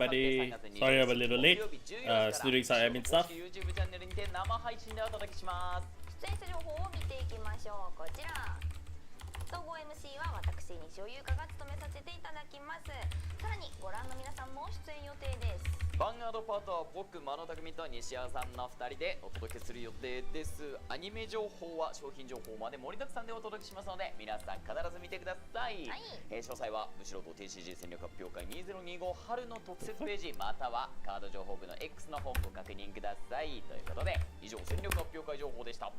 everybody. Sorry I'm a little late. Still doing some admin stuff. YouTube チャンネルにて生配信でお届けします。出演者情報を見ていきましょう。こちら総合 MC は私西尾優香が務めさせていただきます。さらにご覧の皆さんも出演予定です。ヴァンガードパートは僕、真野匠と西谷さんの2人でお届けする予定です。アニメ情報は商品情報まで盛りだくさんでお届けしますので、皆さん必ず見てください。はい、詳細はむしろと TCG 戦略発表会2025春の特設ページまたはカード情報部の X の方をご確認ください。ということで以上戦略発表会情報でした。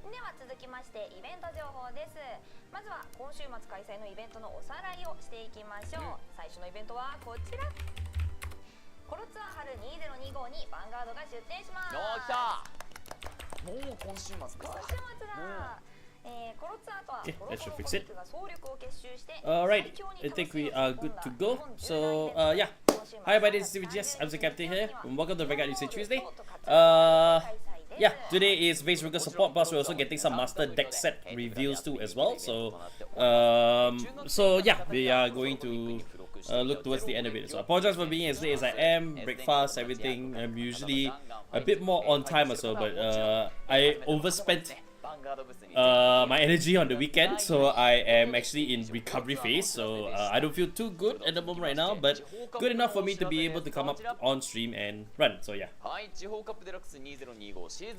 では続きましてイベント情報です。まずは今週末開催のイベントのおさらいをしていきましょう。最初のイベントはこちら、コロツア春2025にヴァンガードが出店します。もう今週末か。今週末だ。コロツアとはコロツアコミックが総力を結集して Alright, I think we are good to go. So yeah, hi everybody, this is CVGS. I'm the captain here. Welcome to Vanguard Newsday Tuesday. Yeah, today is Veissrugr support, plus we're also getting some master deck set reviews too as well. So yeah, we are going to look towards the end of it. So I apologize for being as late as I am. Breakfast, everything. I'm usually a bit more on time or so, but I overspent my energy on the weekend, so I am actually in recovery phase. So I don't feel too good at the moment right now, but good enough for me to be able to come up on stream and run. So yeah,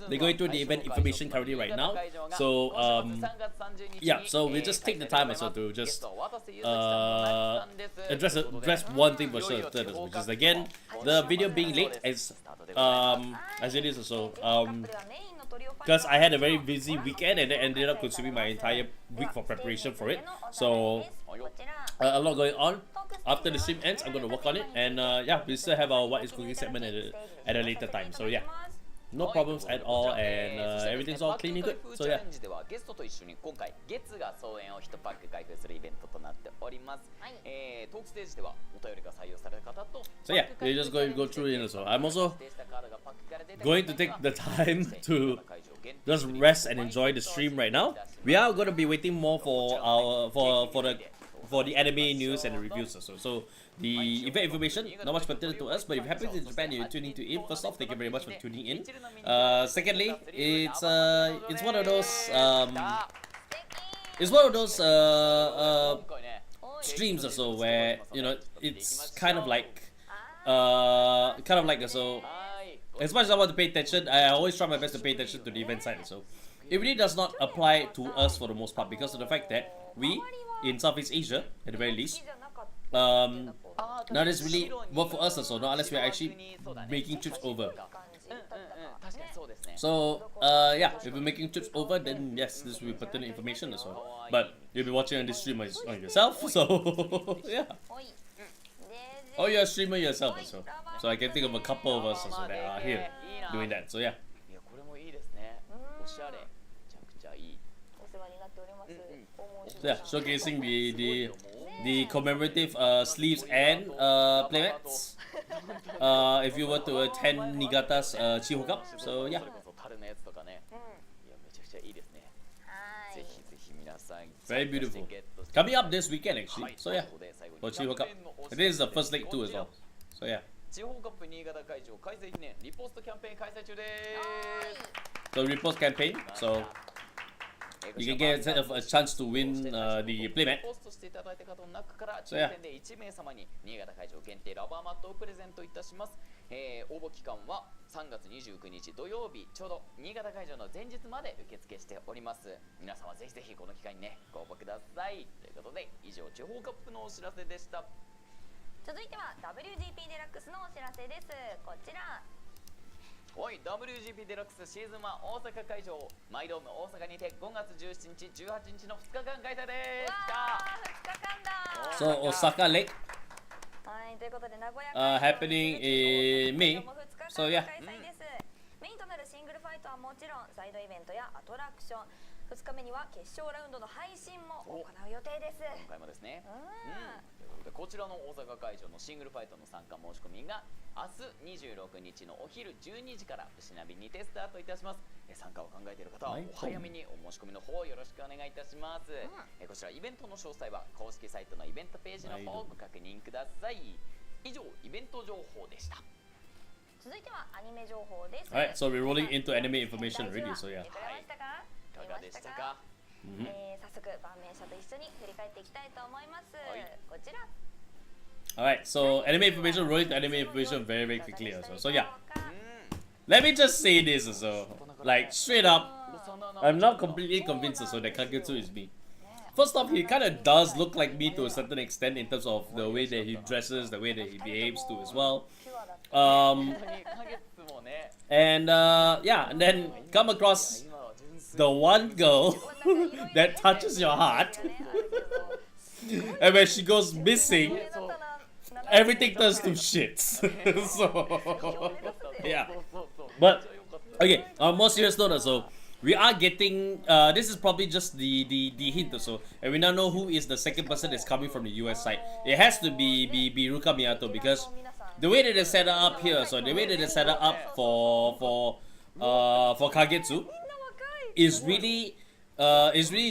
they're going through the event information currently right now. So yeah, so we'll just take the time also to just address one thing for sure, which is again the video being late as it is also because I had a very busy weekend and it ended up consuming my entire week for preparation for it. So a lot going on. After the stream ends, I'm going to work on it, and yeah, we still have our What is Cooking segment at a later time. So yeah, no problems at all, and everything's all clean and good. So yeah. So yeah, we just going to go through it. So I'm also going to take the time to just rest and enjoy the stream right now. We are going to be waiting more for our for the anime news and the reviews also. So the event information not much pertinent to us, but if you happen to Japan, you're tuning to in. First off, thank you very much for tuning in. Secondly, it's one of those streams also where, you know, it's kind of like so. As much as I want to pay attention, I always try my best to pay attention to the event side. So it really does not apply to us for the most part because of the fact that we in Southeast Asia, at the very least, none is really work for us also, not unless we're actually making trips over. So yeah, if you're making trips over, then yes, this will be pertinent information as well. But you'll be watching on this stream on yourself, so yeah. Oh, you're a streamer yourself also. So I can think of a couple of us also that are here doing that. So yeah. So yeah, showcasing the commemorative sleeves and playmats. If you were to attend Niigata's Chiho Cup. So yeah. Very beautiful. Coming up this weekend actually. So yeah, for Chiho Cup. This is the first leg too as well. So yeah. So repost campaign. So you can get a chance to win the playmat. So yeah. 応募期間は3月29日土曜日ちょうど新潟会場の前日まで受付しております。皆様ぜひぜひこの機会にねご応募ください。ということで以上地方カップのお知らせでした。続いては WGP デラックスのお知らせです。こちら。はい、WGP デラックスシーズン1大阪会場マイドーム大阪にて5月17日18日の2日間開催です。2日間だ。So Osaka Lake はい、ということで名古屋 happening in May. So yeah. メインとなるシングルファイトはもちろんサイドイベントやアトラクション、2日目には決勝ラウンドの配信も行う予定です。今回もですね。こちらの大阪会場のシングルファイトの参加申し込みが明日26日のお昼12時から牛ナビにてスタートいたします。参加を考えている方はお早めにお申し込みの方よろしくお願いいたします。こちらイベントの詳細は公式サイトのイベントページの方をご確認ください。以上イベント情報でした。続いてはアニメ情報です。 Alright, so we're rolling into anime information already, so yeah. 見とれましたか？いかがでしたか？早速晩明社と一緒に振り返っていきたいと思います。こちら。Alright, so anime information, rolling to anime information very, very quickly also. So yeah, let me just say this also. Like, straight up, I'm not completely convinced also that Kagetsu is me. First off, he kind of does look like me to a certain extent in terms of the way that he dresses, the way that he behaves too as well. And yeah, and then come across the one girl that touches your heart. And when she goes missing, everything turns to shit. So yeah, but okay, on a more serious note also, we are getting this is probably just the hint also, and we now know who is the second person that's coming from the US side. It has to be Ruka Miyato, because the way that they set her up here, so the way that they set her up for Kagetsu is really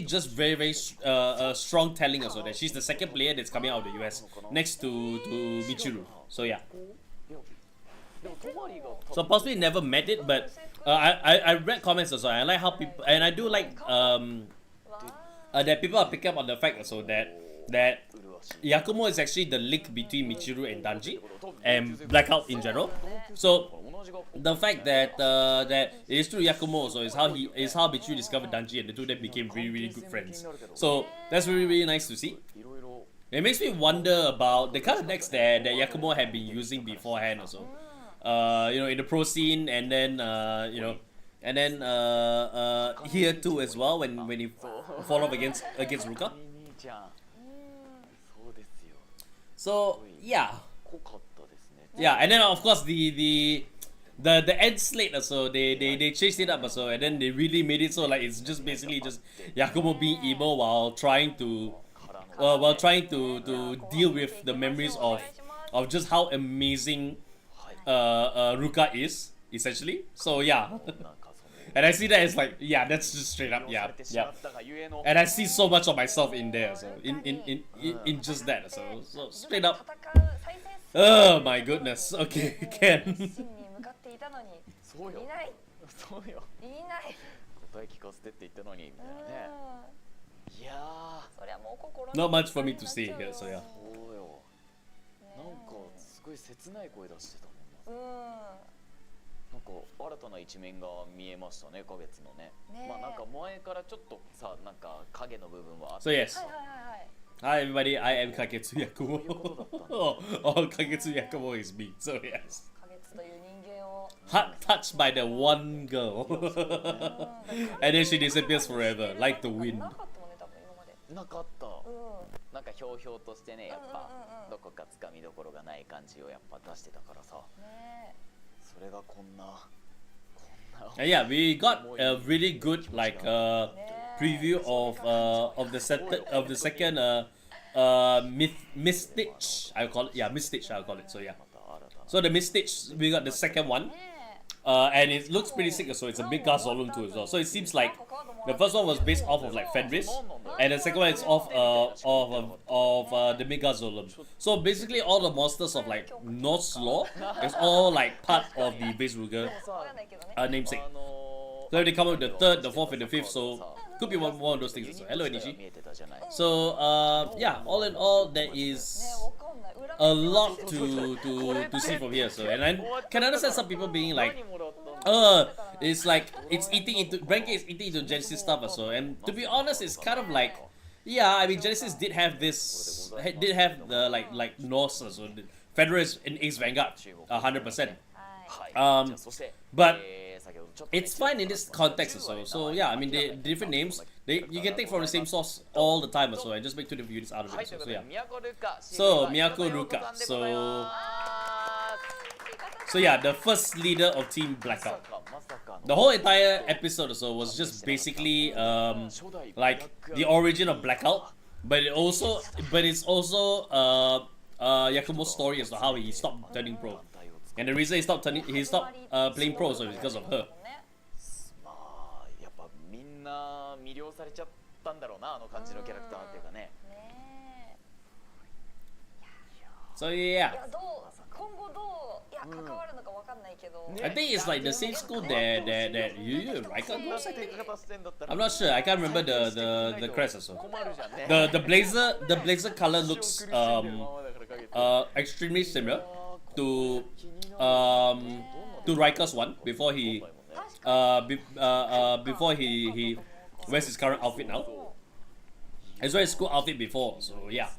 just very strong telling also that she's the second player that's coming out of the US next to Michiru. So yeah. So possibly never met it, but I read comments also. I like how people, and I do like that people are picking up on the fact also that Yakumo is actually the link between Michiru and Danji and Blackout in general. So the fact that that it is through Yakumo also is how Michiru discovered Danji, and the two of them became really good friends. So that's really nice to see. It makes me wonder about the kind of decks that Yakumo had been using beforehand also. You know, in the pro scene, and then you know, and then here too as well when he fall off against Ruka. So yeah, and then of course the end slate also, they changed it up also, and then they really made it so like it's just basically just Yakumo being emo while trying to deal with the memories of just how amazing Ruka is essentially. So yeah. And I see that as like, yeah, that's just straight up, yeah. And I see so much of myself in there, so in just that, so straight up. Oh my goodness. Okay, Ken. Not much for me to say here, so yeah. なんか新たな一面が見えましたね、花月のね。まあなんか前からちょっとさ、なんか影の部分はあって。So yes. Hi everybody, I am Kagetsu Yakumo. Oh, Kagetsu Yakumo is me. So yes. Touched by the one girl, and then she disappears forever, like the wind. なかった。なんかひょうひょうとしてね、やっぱどこかつかみどころがない感じをやっぱ出してたからさ。それがこんな。And yeah, we got a really good like preview of the second Mistitch, I'll call it. Yeah, Mistitch, I'll call it. So yeah. So the Mistitch, we got the second one. And it looks pretty sick, so it's a big gas volume too as well. So it seems like the first one was based off of like Fenris, and the second one is off of the Mega Zolom. So basically all the monsters of like Norse lore is all like part of the Veissrugr namesake. So they come out with the third, the fourth, and the fifth. So could be one of those things. Also. Hello, Enishi. So yeah, all in all, there is a lot to see from here. So, and I can understand some people being like, it's like it's eating into Branke is eating into Genesis stuff also. And to be honest, it's kind of like, yeah, I mean Genesis did have this, did have the like Norse also. Federer is in Ace Vanguard, 100%. But it's fine in this context also. So yeah, I mean the different names you can take from the same source all the time also, and just make two different units out of it. Also. So yeah. So Miyako Ruka. So yeah, the first leader of Team Blackout. The whole entire episode also was just basically like the origin of Blackout, but it's also Yakumo's story as to how he stopped turning pro. And the reason he stopped playing pro is because of her. やっぱみんな魅了されちゃったんだろうな、あの感じのキャラクターっていうかね。So yeah, いやどう今後どういや関わるのかわかんないけど、 I think it's like the same school that Yu and Raika goes. I って think. 方してんだったら I'm not sure. I can't remember the crest also. 困るじゃんね The blazer color looks extremely similar to Raika's one before he before he wears his current outfit now. As well as school outfit before. So yeah.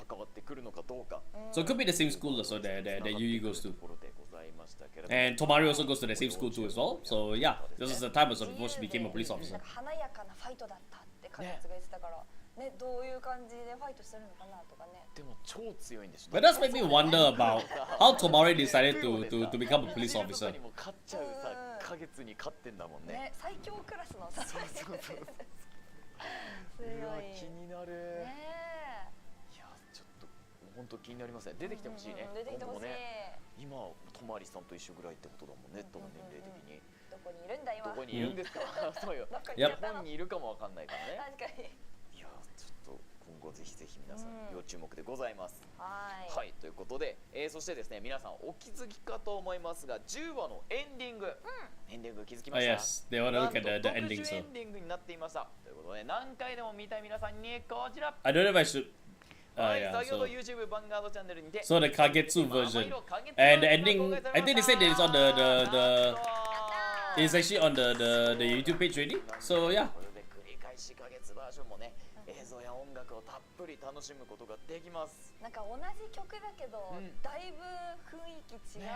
関わってくるのかどうか So it could be the same school also that Yu goes to. ところでございましたけれども And Tomari also goes to the same school too as well. So yeah, this is the time also before she became a police な officer. んか華やかなファイトだったってカゲツが言ってたからねどういう感じでファイトしてるのかなとかね。でも超強いんでしょ But it does make me wonder about how Tomari decided to become a police と officer. かにも勝っちゃうさ花月に勝ってんだもんねね最強クラスのさすごいうわ気になるねいやちょっと本当気になりますね出てきてほしいね出てきてほしい、今後もね今とまりさんと一緒ぐらいってことだもんね多分年齢的にどこにいるんだ今どこにいるんですかそうよどこにいいやるんだろう日本にいるかもわかんないからね確かにいやちょっと今後ぜひぜひ皆さんうん要注目でございますはいはいということで、そしてですね皆さんお気づきかと思いますが10話のエンディング、エンディング気づき Oh ました yes, they want to look at the なんと ending. 特殊 So エンディングになっていましたということで何回でも見たい皆さんにこちら I don't know if I should. はい Yeah. 先ほど So YouTube バンガードチャンネルにて so the Kagetsu version and the ending. I think they said that it's on the it's actually on the YouTube page already. So yeah. これで繰り返しヶ月バージョンもね映像や音楽をたっぷり楽しむことができますなんか同じ曲だけど、だいぶ雰囲気違うしね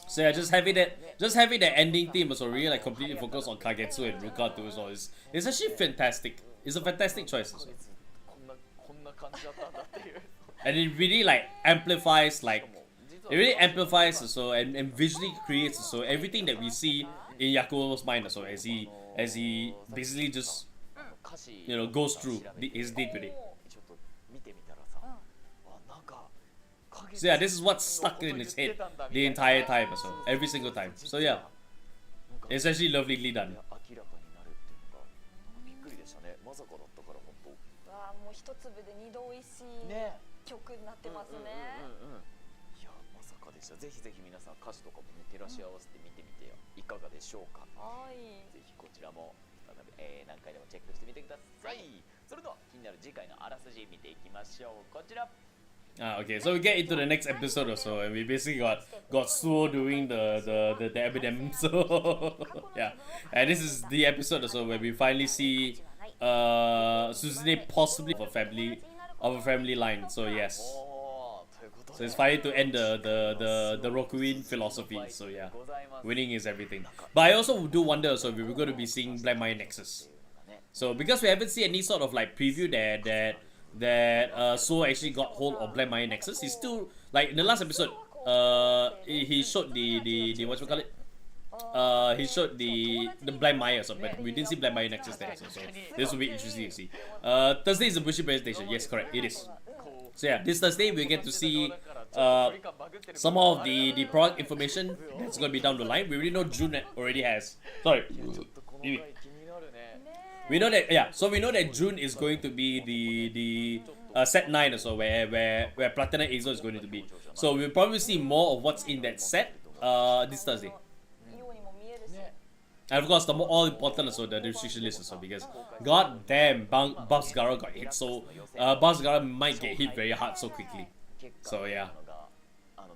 So yeah, just having that ending theme was really like completely focused on Kagetsu and Ruka too. So it's actually fantastic. It's a fantastic choice. Also. こんな感じだったんだっていう And it really like amplifies like it really amplifies also and visually creates also everything that we see in Yakuo's mind also as he basically just 歌詞 goes through his day to day. ちょっと見てみたらさ、あなんか So yeah, this is what's stuck in his head the entire time also, every single time. So yeah, it's actually lovelyly done. 明らかになるっていうのがびっくりでしたねまさかだったから本当わあもう一粒で二度美味しいね曲になってますね、いやまさかでしたぜひぜひ皆さん歌詞とかもね照らし合わせて見てみていかがでしょうかはいぜひこちらも再び、何回でもチェックしてみてください、それでは気になる次回のあらすじ見ていきましょうこちら Okay, so we get into the next episode or so, and we basically got Suo doing the epidemic. So yeah, and this is the episode also where we finally see Suzune possibly of a family line. So yes, ということ so it's finally to end the Rokuin philosophy. So yeah, winning is everything. But I also do wonder also if we're going to be seeing Black Mine Nexus. So because we haven't seen any sort of like preview that So actually got hold of Black Mine Nexus. He's still like in the last episode. He showed the what you call it. He showed the Blind Maya, so but we didn't see Blind Maya Nexus there. So this will be interesting to see. Thursday is the Bushi presentation. Yes, correct. It is. So yeah, this Thursday we get to see some of the product information that's going to be down the line. We already know June already has. Sorry. We know that so we know that June is going to be the set 9 or so where Platinum Azo is going to be. So we'll probably see more of what's in that set this Thursday. ようにも見えるし And of course the more all important also the restriction list also because god damn Veissrugr got hit so Veissrugr might get hit very hard so quickly. So yeah.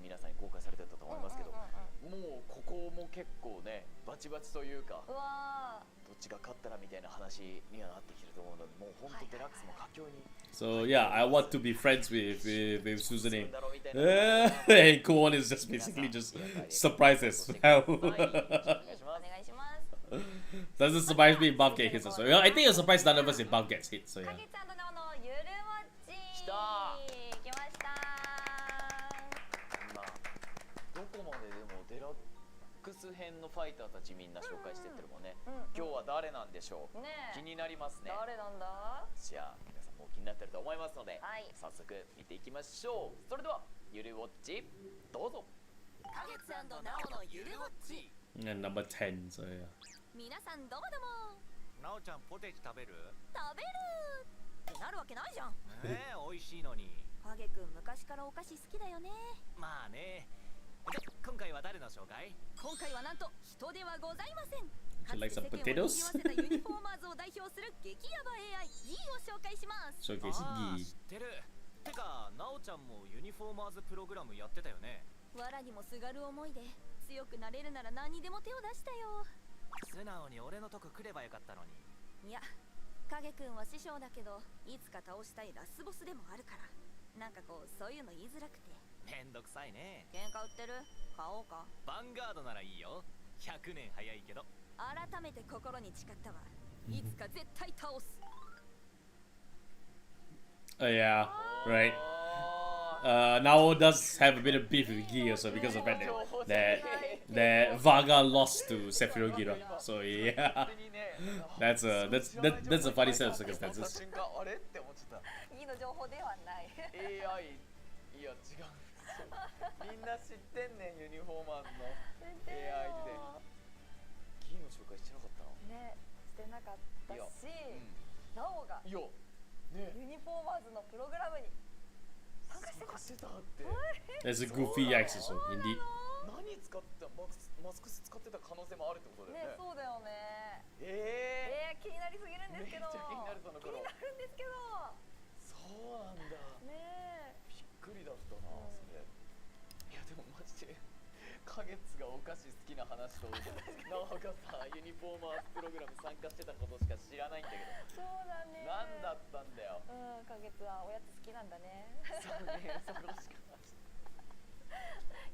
皆さんに公開されてたと思いますけど、もうここも結構ねバチバチというかうわどっちが勝ったらみたいな話にはなってきてると思うので、もう本当デラックスも佳境に So yeah, I want to be friends with Suzune. And Kuon is just basically just surprised as hell. お願いします Doesn't surprise me if Buff gets hit also. I think it'll surprise none of us if Buff gets hit. So yeah. かげちゃんとなおのゆるもっち来た来ましたまあどこまででもデラックス編のファイターたちみんな紹介してってるもんね、今日は誰なんでしょう、ねえ気になりますね誰なんだじゃあ皆さんもう気になってると思いますので、はい早速見ていきましょう。それではゆるウォッチどうぞ。かげつなおのゆるウォッチ And number 10. So yeah. 皆さんどうもどうもなおちゃんポテチ食べる食べるってなるわけないじゃん美味しいのに影くん昔からお菓子好きだよね。まあね。で、今回は誰の紹介？今回はなんと人ではございません。 Would you like some かつて世間を potatoes? 賑わせたユニフォーマーズを代表する激ヤバ AI ギーを紹介します。 Showcase ああ、 Gee. 知ってる。てか、なおちゃんもユニフォーマーズプログラムやってたよね。藁にもすがる思いで強くなれるなら何にでも手を出したよ。素直に俺のとこ来ればよかったのに。いや、影くんは師匠だけどいつか倒したいラスボスでもあるから、なんかこうそういうの言いづらくて。めんどくさいね。喧嘩売ってる？買おうか。ヴァンガードならいいよ。100年早いけど。改めて心に誓ったわ。いつか絶対倒す。Yeah, right. Nao does have a bit of beef with Gee also because of that Vaga lost to Sephiroth. So yeah, that's a funny set of circumstances. あれって思っちゃった。いいの情報ではない。 AI いや違う。みんな知ってんねんユニフォーマーズの AI で。ギーの紹介してなかったの？ね、してなかったし、なおがいや、ね、ユニフォーマーズのプログラムに参加してた。してたって。 There's a goofy axe also, indeed. 何使ってたマスク使ってた可能性もあるってことだよね。ね、そうだよね。気になりすぎるんですけど。めっちゃ気になるその頃。気になるんですけど。そうなんだ。ねえ。びっくりだったな、それ。いやでもマジで花月がお菓子好きな話となおがさユニフォーマーズプログラム参加してたことしか知らないんだけど。そうだね。何だったんだよ。うん、花月はおやつ好きなんだね。そうね、そこしか。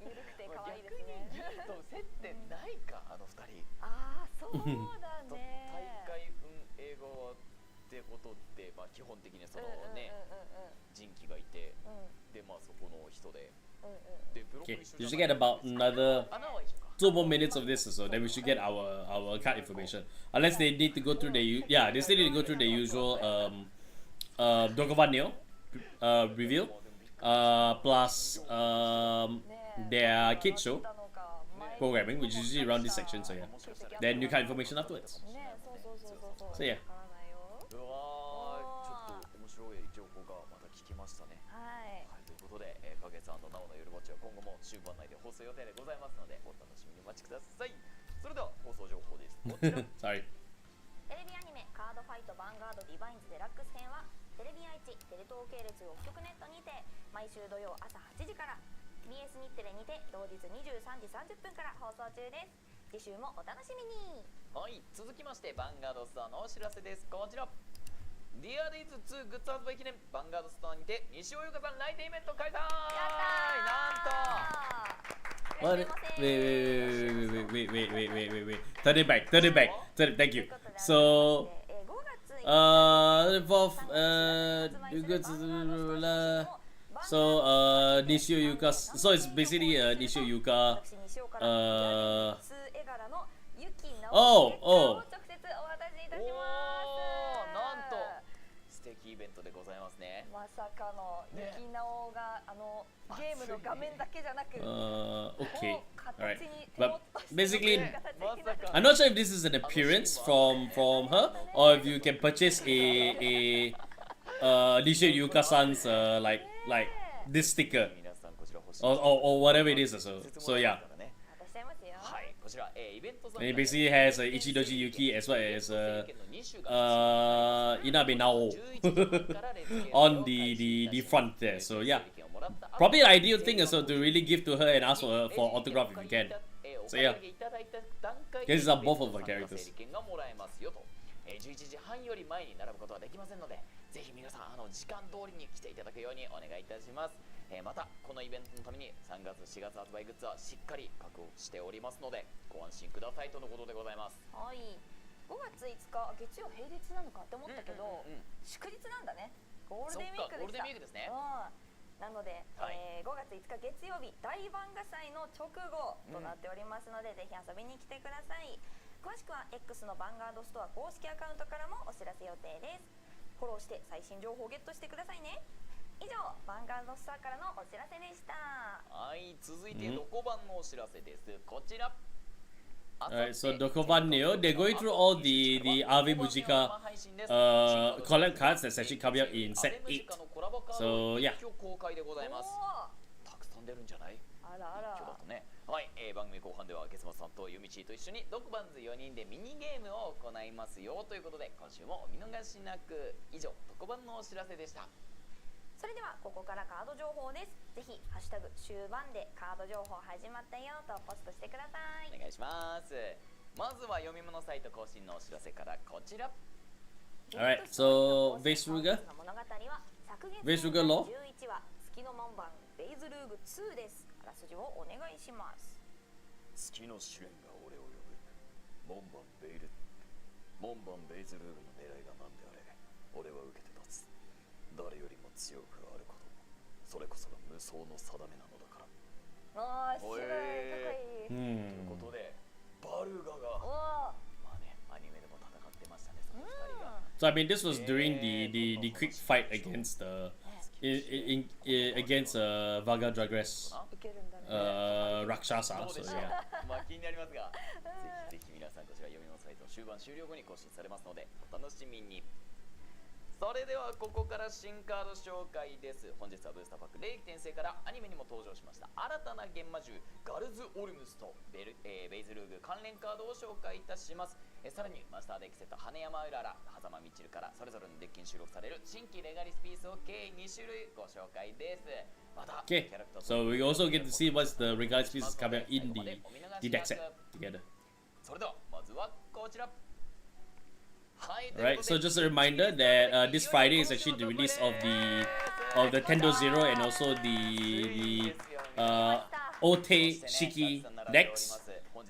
ゆるくて可愛いですね。逆にギーと接点ないか、あの二人。ああ、そうだ大ね。会英語ってことってまあ基本的にそのね人気がいて、でまあそこの人で。Okay, you should get about another 2 more minutes of this or so. Then we should get our card information. Unless they need to go through the they still need to go through the usual Dokkan Neo reveal plus their kid show programming, which is usually around this section. So yeah, then new card information afterwards. ね、そうそうそうそうそう。 So yeah. わからないよ。うわー、ちょっと面白い情報がまた聞きましたね。はい。はい、ということで、花月&なおの夜ぼっちは今後も週番内で放送予定でございますのでお楽しみにお待ちください。それでは放送情報です。こちら Sorry. テレビアニメカードファイトヴァンガードディバインズデラックス編はテレビ愛知テレ東系列6局ネットにて毎週土曜朝8時から BS 日テレにて同日23時30分から放送中です。次週もお楽しみに。はい、続きましてヴァンガードストアのお知らせです。こちらディアデイズ2グッズ発売記念ヴァンガードストアにて西尾優香さん来店イベント開催。やったー。 What? Wait. Turn it back. Thank you. So, Nishio Yuka. So it's basically Nishio Yuka. Oh. なんと素敵イベントでございますね。まさかのゆきなおがゲームの画面だけじゃなく、 Okay. 形 Alright. に But basically, まさか I'm not sure if this is an appearance from her or if you can purchase a Nishio Yuka-san's like this sticker 皆さんこちら欲しい or whatever it is. So yeah. 渡しちゃいますよ。はい、こちらイベント And it basically has Ichidoji Yuki as well as Inabe Nao on the front there. So yeah, probably an ideal thing also to really give to her and ask for autograph if you can. So yeah, these are both of her characters. 11時半より前に並ぶことはできませんので、ぜひ皆さん時間通りに来ていただくようにお願いいたします。またこのイベントのために3月4月発売グッズはしっかり確保しておりますのでご安心くださいとのことでございます。はい。5月5日月曜平日なのかって思ったけど、祝日なんだね。ゴールデンウィークでした。ゴールデンウィークですね。なので、5月5日月曜日大ヴァンガ祭の直後となっておりますので、ぜひ遊びに来てください。詳しくは X のヴァンガードストア公式アカウントからもお知らせ予定です。フォローして最新情報をゲットしてくださいね。以上、ヴァンガードストアからのお知らせでした。はい、続いて6番のお知らせです。こちら Alright, so Dokuban Neo, they're going through all the Ave Mujika collab cards that's actually coming out in set 8. So yeah. たくさん出るんじゃない？あらあら。今日だとね。はい、番組後半ではゲスマさんとユミチーと一緒にドクバンズ4人でミニゲームを行いますよということで、今週もお見逃しなく。以上、ドクバンのお知らせでした。それではここからカード情報です。ぜひハッシュタグ終盤でカード情報始まったよとポストしてください。お願いします。まずは読み物サイト更新のお知らせからこちら。Alright, so Veissrugr, 物語は昨月 Veissrugr Law. 11話月の門番ベイズルーグ2です。あらすじをお願いします。月の試練が俺を呼ぶ。門番ベイル。門番ベイズルーグの狙いが何であれ、俺は受けて立つ。誰よりも強くあること、それこそが無双の定めなのだから。ああ、白い、かっこいい。ということで、バルガがまあね、アニメでも戦ってましたね、その2人が。So I mean, this was during the quick fight against against Vaga Dragress Rakshasa. So yeah. まあ気になりますが、ぜひぜひ皆さんこちら読み物サイト終盤終了後に更新されますのでお楽しみに。それではここから新カード紹介です。本日はブースターパック霊気転生からアニメにも登場しました新たな幻魔獣ガルズ・オルムスとベイズルーグ関連カードを紹介いたします。さらにマスターデッキセット羽山うらら、狭間みちるからそれぞれのデッキに収録される新規レガリスピースを計2種類ご紹介です。また Okay, so we also get to see what's the regardless pieces coming out in the deck set together. それではまずはこちら。Alright, so just a reminder that this Friday is actually the release of the Tendo Zero and also the Ote Shiki decks.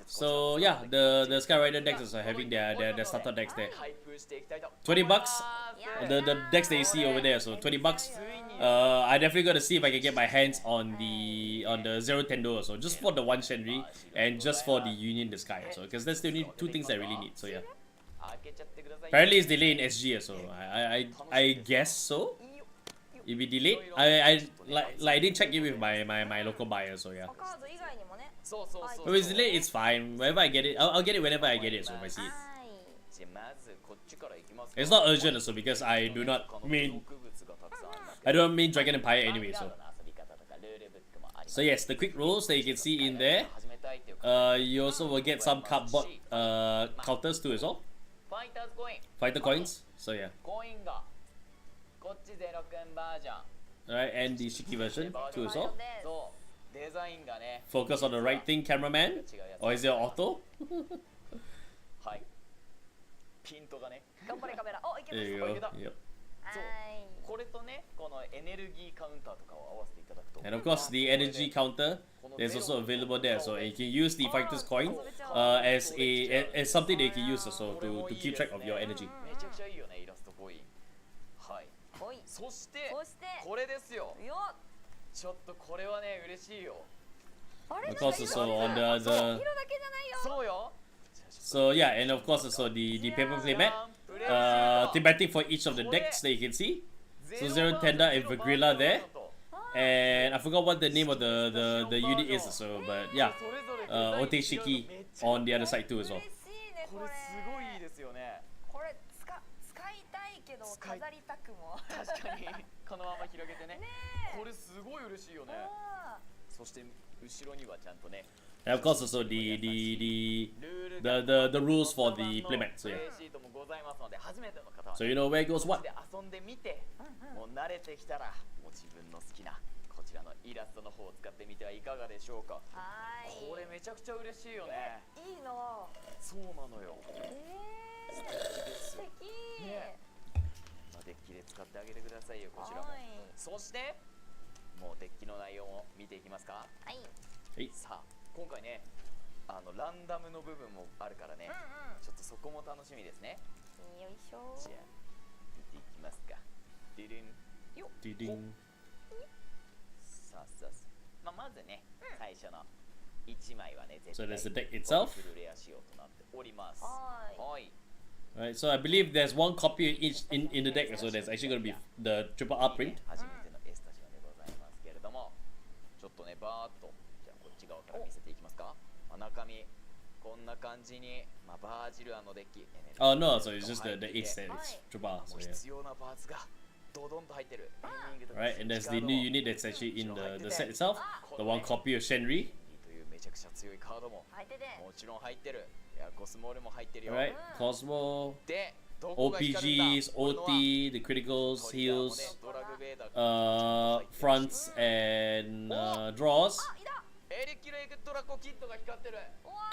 So yeah, the Skyrider decks are having their starter decks there. $20, the decks that you see over there. So $20. I definitely gotta see if I can get my hands on the Zero Tendo also, just for the one Shenri and just for the Union the Sky. So because that's the only two things I really need. So yeah. Apparently it's delayed in SG, so I guess so. If it delayed, I didn't check it with my local buyer, so yeah. カード以外にもね。 If it's delayed, it's fine. Whenever I get it, I'll get it whenever I get it. So if I see it, はい。 it's not urgent also because I don't mean Dragon Empire anyway. So yes, the quick rules that you can see in there. You also will get some cardboard counters too as well. ファイターズコイン Fighter coins. So yeah. コインがこっちゼロくんバージョン Alright, and the Shiki version too as well. そうデザインがね Focus on the right thing, cameraman. Or is it auto? はいピントがね頑張れカメラ。お、いけ There ま you し go. た。 Yep. はい。これとねこのエネルギーカウンターとかを合わせていただくと And of course, the energy counter is also available there. So you can use the fighter's coin as something that you can use also to keep track of your energy. めちゃくちゃいいよねイラストコインはいコイン。そしてそしてこれですよよっ。ちょっとこれはね嬉しいよあれ Of course, also on 色だけじゃないよ。そうよ so yeah, and of course also the paper play mat, thematic for each of the decks that you can see. So Zero Tender and Vagrilla there, and I forgot what the name of the unit is also, but yeah, Ote Shiki on the other side too as well. 嬉しいねこれ。これすごいいいですよねこれ使いたいけど飾りたくも。確かにこのまま広げてねねえ。これすごい嬉しいよねあそして後ろにはちゃんとね And of course also the rules for the playmat. So yeah, シートもございますので初めての方は so you know where goes what. で遊んでみてもう慣れてきたらもう自分の好きなこちらのイラストの方を使ってみてはいかがでしょうかーはい。これめちゃくちゃ嬉しいよねいいの。そうなのよ素敵。ねまあデッキで使ってあげてくださいよこちらもはい。そしてもうデッキの内容も見ていきますかはい。Hey. さあ今回ねランダムの部分もあるからね、ちょっとそこも楽しみですねよいしょ。じゃあ見ていきますかディリン Ding. さあさあまあ、まずね、最初の1枚はね So there's the deck itself. フルレア仕様となっておりますはいはい Alright, so I believe there's one copy each in the deck, so there's actually going to be the triple R print. 初めてのエスタジオでございますけれどもちょっとねバーっとじゃあこっち側から見せていきますか、まあ、中身こんな感じに、まあ、バージルアのデッキ Oh no, so it's just the ace that it's triple R, も so う yeah. 必要なパーツがドドンと入ってる Right, and there's the new unit that's actually in the set itself. The one copy of Shenri. というめちゃくちゃ強いカードも入っててもちろん入ってる。いやコスモールも入ってるよ。 Right, Cosmo, でどこが光るんだ OPGs, OT, the criticals, トリガーもね heals, ドラグベーダー fronts, and draws. あいたエレキュレイグドラコキットが光ってる。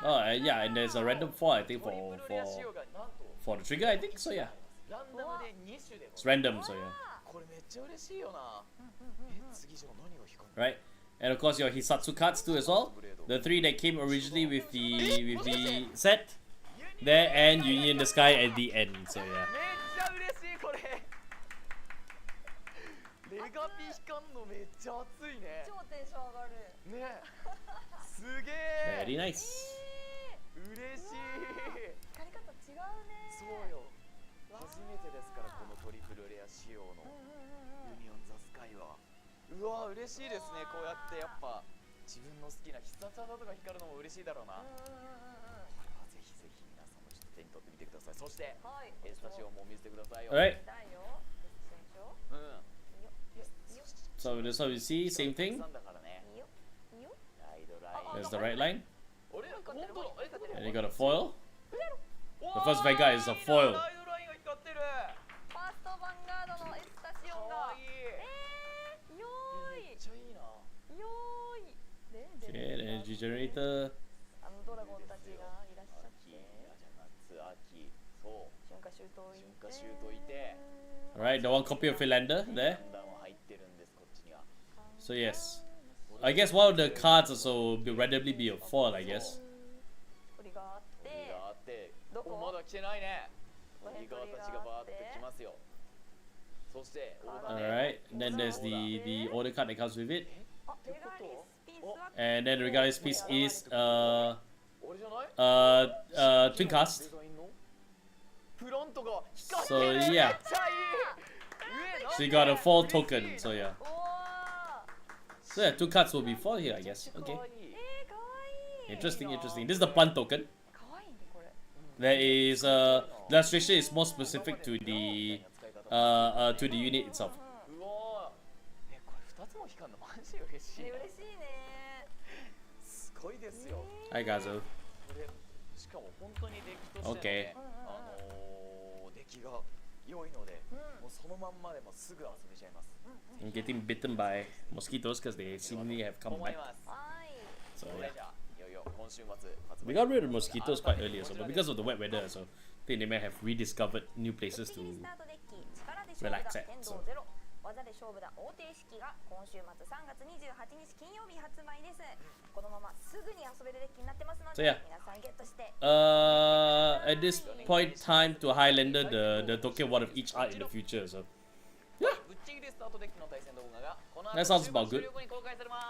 Oh, yeah, and there's a random 4, I think, トリプルレア仕様がなんと for the trigger, I think, so yeah. ランダムで2種で It's random, so yeah. これめっちゃ嬉しいよな。次じゃ何が光る Right, and of course your Hisatsu cards too as well. The 3 that came originally with the set. There, and Union the Sky at the end, so yeah. めっちゃ嬉しいこれ。レガピ光んのめっちゃ熱いね。超テンション上がるねすげえ Very nice. 嬉しい。光り方違うねそうよ。初めてですからこのトリプルレア仕様のユニオンザスカイは。うわ嬉しいですね。こうやってやっぱ自分の好きな必殺技とか光るのも嬉しいだろうな。これはぜひぜひ皆さんもちょっと手に取ってみてください。そしてはいスタジオも見せてくださいよ。 Alright, だよ選手うん。 so this one you see, same thing. だからね。いいよいいよ There's the right line. あれ本当だ。 And you got a foil. The first Vanguard is a foil. ライドラインが光ってる。ファーストヴァンガードのエスタシオンがかわいい。よめっちゃいいな。ーいよーいで Okay, the energy generator. ドラゴンたちがいらっしゃって秋、じゃあ夏、秋、そう。春夏秋冬いて春夏秋冬いて。 Alright, the one copy of Philander there. ランダム入ってるんですこっちには。 So yes. I guess one of the cards also will randomly be a foil, I guess. 鳥があっ鳥てがあって。どこおまだ来てないね。この辺鳥側たちがバーって来ますよ。そしてオーダーね。 Alright, and then there's the order card that comes with it. あレガリスピンスワック And then the regardless piece is 俺じゃない？ twin cast. デザインのフロントが光って So る。めっ yeah. ちゃいい。上 So you got a foil token, so yeah. おー So yeah, 2 cards will be foil here, I guess. か Okay. わいい。かわいい Interesting, interesting. This is the pun token. かわいいねこれ There is the illustration is more specific to the unit itself. うわー。これ2つも光るのマジ嬉しいな。ね嬉しいねすごいですよ。 Hi, Gazo. これしかも本当にデッキとしてのね、デッキが良いので、もうそのまんまでもすぐ遊べちゃいます。 I'm getting bitten by mosquitoes because they seemingly have come 思い back. ます。はい So それ yeah. じゃあいよいよ今週末発売。 We got rid of mosquitoes quite early, so but because of the wet weather, so I think they may have rediscovered new places 不思議 to. スタートデッキ力で勝負だ relax it, 天道ゼロ技で勝負だ大手式が今週末3月28日金曜日発売ですこのまますぐに遊べるデッキになってますの So で yeah. 皆さんゲットして At this point, time to Highlander the token one of each art in the future. So ぶっちぎりスタートデッキの対戦動画がこの後 That sounds about good. 終了後に公開されま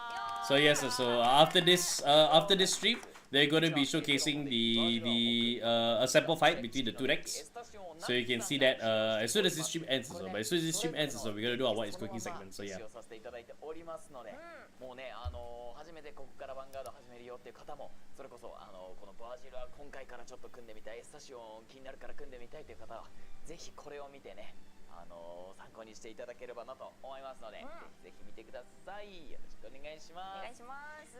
す。 so yes, so after this stream, they're going to be showcasing a sample fight between the 2 decks. So you can see that as soon as this stream ends, so but as soon as this stream ends, so we're gonna do our what is cooking segment. So yeah. 使用させていただいておりますので、もうね初めてここからヴァンガード始めるよっていう方も、それこそこのバージルは今回からちょっと組んでみたい、エスタシオン気になるから組んでみたいという方はぜひこれを見てね、参考にしていただければなと思いますので、ぜひ見てください。よろしくお願いしおます。願いします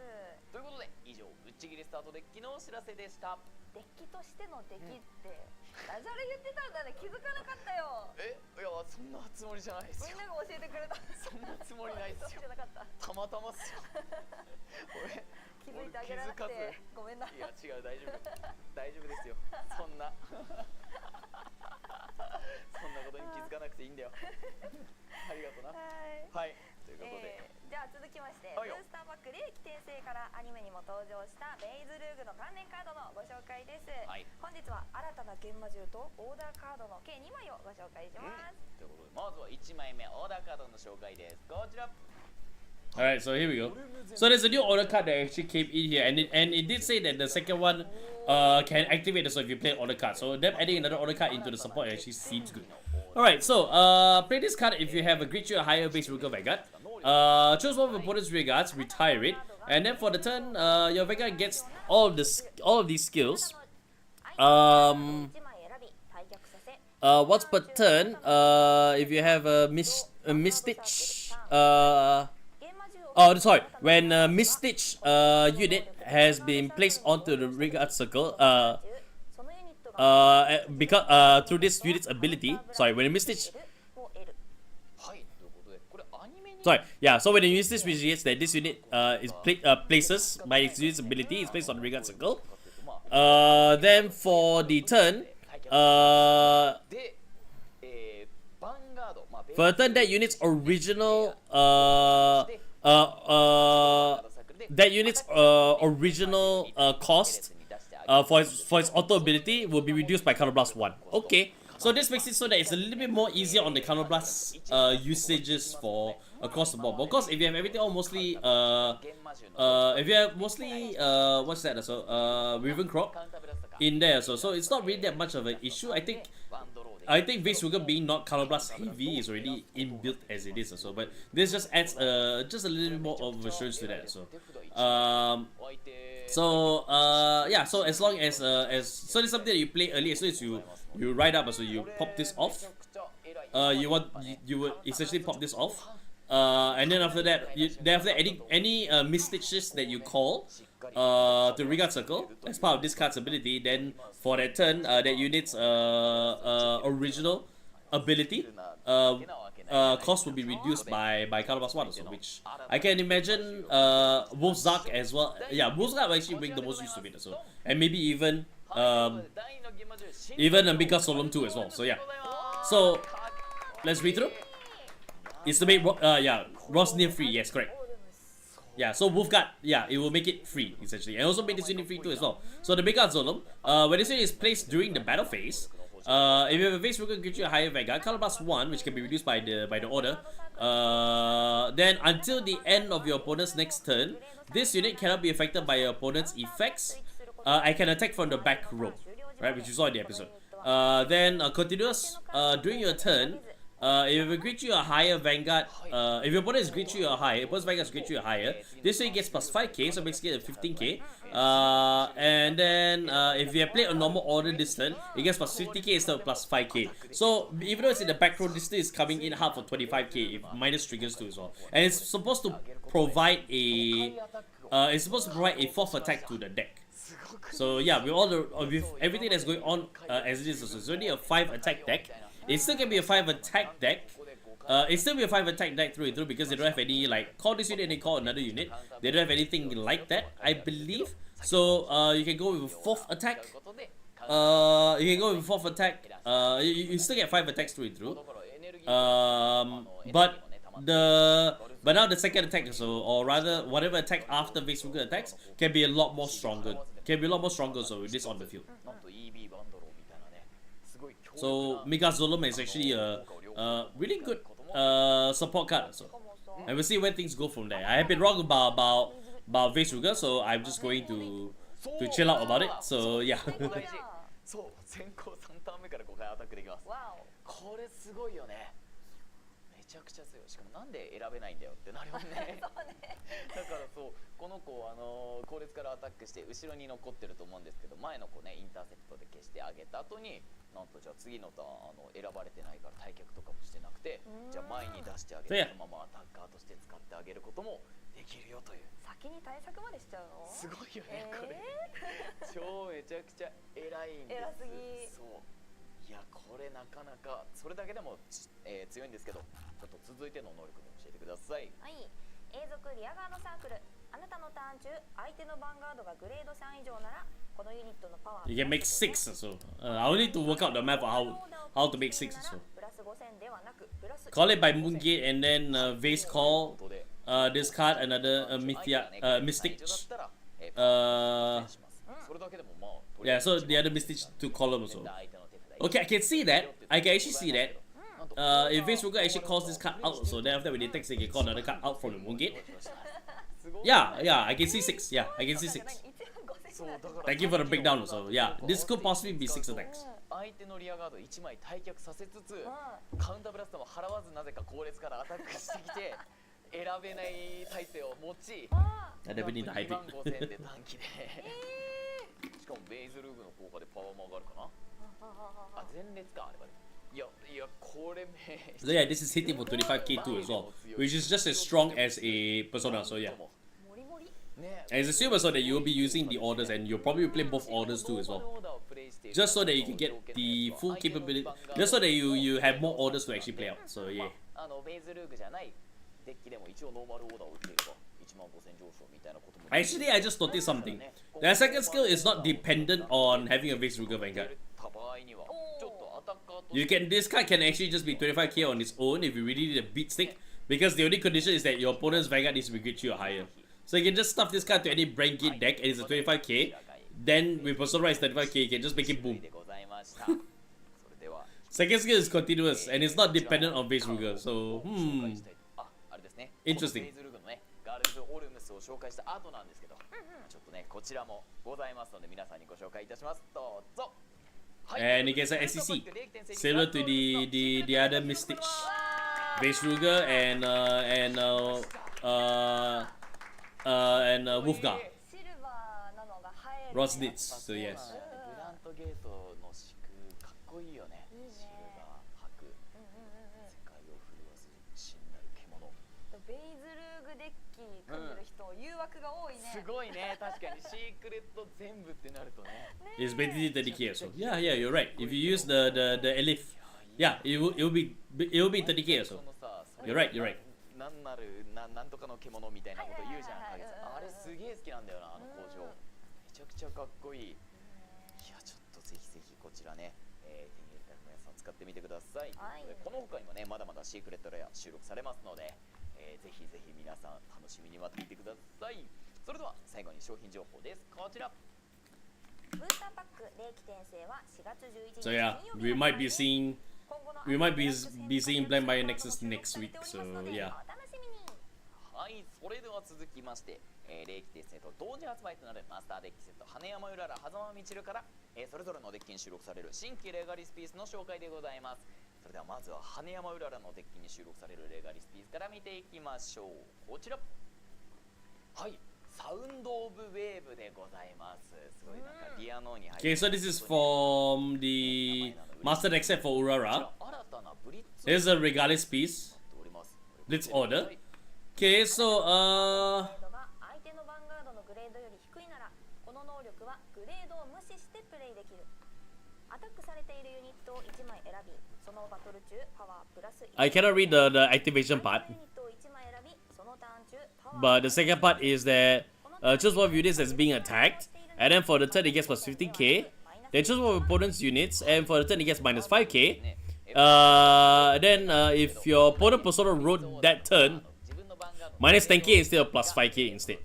ということで以上ぶっちぎりスタートデッキのお知らせでした。デッキとしてのデッキってダジャレ言ってたんだね気づかなかったよいやそんなつもりじゃないですよ。みんなが教えてくれたそんなつもりないですよ。そうじゃなかったたまたまっすよ。気づいてあげられなくてごめんな。いや違う大丈夫大丈夫ですよ。そんなことに気づかなくていいんだよ。ありがとうな。はいということで、じゃあ続きましてはいよブースターパックで規定性からアニメにも登場したベイズルーグの関連カードのご紹介です、はい本日は新たな現魔獣とオーダーカードの計2枚をご紹介します、ということでまずは1枚目オーダーカードの紹介です。こちら。 Alright, so here we go. So there's a new order card that actually came in here, and it did say that the second one can activate so if you play order card. So them adding another order card into the support actually seems good. Alright, so play this card if you have a Great or higher base Veissrugr Vanguard. Choose one of opponent's rear guards, retire it. And then for the turn, your Vanguard gets all of these skills. Once per turn, if you have a Mistitch, sorry, when a Mistitch unit has been placed onto the Vanguard circle, because through this unit's ability, sorry, when a Mistitch, sorry, yeah, so when you use this CVGS, that this unit is places by its unit's ability, is placed on the Vanguard circle. Then for the turn, for a turn, that unit's original cost for its auto ability will be reduced by Counterblast 1. Okay, so this makes it so that it's a little bit more easier on the Counterblast usages for across the board. Because if you have everything all mostly if you have mostly what's that, so Riven Crop in there, so it's not really that much of an issue. I think Veissrugr being not Counterblast heavy is already inbuilt as it is, so but this just adds just a little bit more of assurance to that. Yeah, so as long as so it's something that you play early, as soon as you ride up, so you pop this off. You would essentially pop this off, and then after that, any Mistitches that you call to Vanguard circle as part of this card's ability, then for that turn, that unit's original ability cost will be reduced by Counterblast 1 also, which I can imagine Veissrugr as well. Yeah, Veissrugr will actually make the most use of it also, and maybe even Mika Solemn 2 as well. So yeah, so let's read through. It's to make Rosnir free. Yes, correct. Yeah, so Wolfguard, yeah, it will make it free essentially, and also make this unit free too as well. So the Vanguard Solemn, when this unit is placed during the battle phase, if you have a Veissrugr, gives you a higher Vanguard, Counterblast 1, which can be reduced by the order. Then until the end of your opponent's next turn, this unit cannot be affected by your opponent's effects. I can attack from the back row, right, which you saw in the episode. Then continuous during your turn. If it grades you a higher Vanguard, if your opponent is grades you a higher, opponent's Vanguard is grades you a higher, this way it gets plus 5k, so basically a 15k. And then if you have played a normal order this turn, it gets plus 50k instead of plus 5k. So even though it's in the back row, this turn is coming in half for 25k, if minus triggers too as well. And it's supposed to provide a 4th attack to the deck. So yeah, with everything that's going on as it is, also, it's only a 5 attack deck. It still can be a 5 attack deck. It still be a 5 attack deck through and through, because they don't have any like call this unit and they call another unit. They don't have anything like that, I believe. So you can go with a 4th attack. You still get 5 attacks through and through. But now the second attack, or rather whatever attack after Veissrugr attacks, can be a lot more stronger. So with this on the field. So Mika Solemn is actually a really good support card. So, and we'll see where things go from there. I have been wrong about Veissrugr, so I'm just going to chill out about it. So yeah. そう先行3ターン目から5回アタックできます。これすごいよね。めちゃくちゃ強い。しかもなんで選べないんだよってなるよね。だからそうこの子後列からアタックして後ろに残ってると思うんですけど、前の子ねインターセプトで消してあげた後になんとじゃあ次のターン選ばれてないから退却とかもしてなくて、じゃあ前に出してあげてそのままアタッカーとして使ってあげることもできるよという。先に対策までしちゃうの？すごいよねこれ。超めちゃくちゃ偉いんです。そう。いやこれなかなかそれだけでも、強いんですけど、ちょっと続いての能力も教えてください。はい。永続リアガードサークル。あなたのターン中、相手のヴァンガードがグレード3以上なら、このユニットのパワー。You can make 6 so. I'll need to work out the map for how to make 6 so. Call it by Moongate and then Vase call. Discard another Mystic. Yeah, so the other Mystic to column also. Okay, I can see that. I can actually see that. If Veissrugr actually calls this card out, so then after when they text, they can call another card out from the Moongate. Yeah, I can see 6. Yeah, I can see 6. Thank you for the breakdown also. Yeah, this could possibly be 6 attacks. 相手のリアガード1枚退却させつつ、カウンターブラストも払わずなぜか後列からアタックしてきて選べない体勢を持ち、I never need to hype 2万 it. 5000で短期でしかもベイズルーグの効果でパワーも上がるかなあ、前列かあればねいやこれめ So yeah, this is hitting for 25k too as well, which is just as strong as a persona. So yeah, ね and it's assumed also that you will be using the orders, and you'll probably play both orders too as well, just so that you can get the full capability, just so that you have more orders to actually play out. So yeah. ベイズルーグじゃないデッキでも一応ノーマルオーダーを打っていれば1万5000上昇みたいなことも Actually, I just noticed something. The second skill is not dependent on having a Veissrugr Vanguard. た場合にはちょっとアタッカーと You can this card can actually just be 25k on its own if you really need a beat stick, because the only condition is that your opponent's Vanguard needs to be grade 3 or higher. So you can just stuff this card to any brand gate deck and it's a 25k. Then with Persona it's 35k, you can just make it boom. でございましたそれでは Second skill is continuous and it's not dependent on Veissrugr. So あれですね Interesting. ベイズルーグのねガールズオルムスを紹介した後なんですけどちょっとねこちらもございますので皆さんにご紹介いたしますどうぞ And it gets an SEC, similar to the other Mystics, Veissrugr and Wolfgar, シルバーなのが映える Rosnitz. So yes. グラントゲートの漆工かっこいいよねシルバー白世界を震わす真なる獣ベイズルーグデッキ組んでる人、誘惑が多いねすごいね確かにシークレット全部ってなるとね It's basically 30k also. Yeah, you're right. If you use the Elif, yeah, it will be 30k also. そのさそれ You're right, you're right. なんとかの獣みたいなこと言うじゃんはいはいはいはいあれすげえ好きなんだよなあの工場めちゃくちゃかっこいいいやちょっとぜひぜひこちらね手に入れた皆さん使ってみてください、はい、この他にもねまだまだシークレットレア収録されますので、ぜひぜひ皆さん楽しみに待っていてくださいそれでは最後に商品情報ですこちらブースターパック冷気転生は4月11日 So yeah, we might be seeing Blind Bio Nexus next week. So yeah. はい、それでは続きまして、冷気転生と同時発売となるマスターデッキセット羽山うらら狭間みちるから、それぞれのデッキに収録される新規レガリスピースの紹介でございます。それではまずは羽山うららのデッキに収録されるレガリスピースから見ていきましょう。こちらはい、サウンドオブウェーブでございます。すごいなんかリアノーに入って Okay, so this is from the Master Deck set for Urara. Here's a Regalis piece. Blitz order. Okay, so 相手のヴァンガードのグレードより低いならこの能力はグレードを無視してプレイできるアタックされているユニットを1枚選びそのバトル中パワープラス I cannot read the activation part, ユニットを1枚選びそのターン中パワー but the second part is that choose one of units that's being attacked, and then for the turn it gets plus 15k. Then choose one of opponent's units, and for the turn it gets minus 5k. Then if your opponent persona wrote that turn, minus 10k instead of plus 5k instead.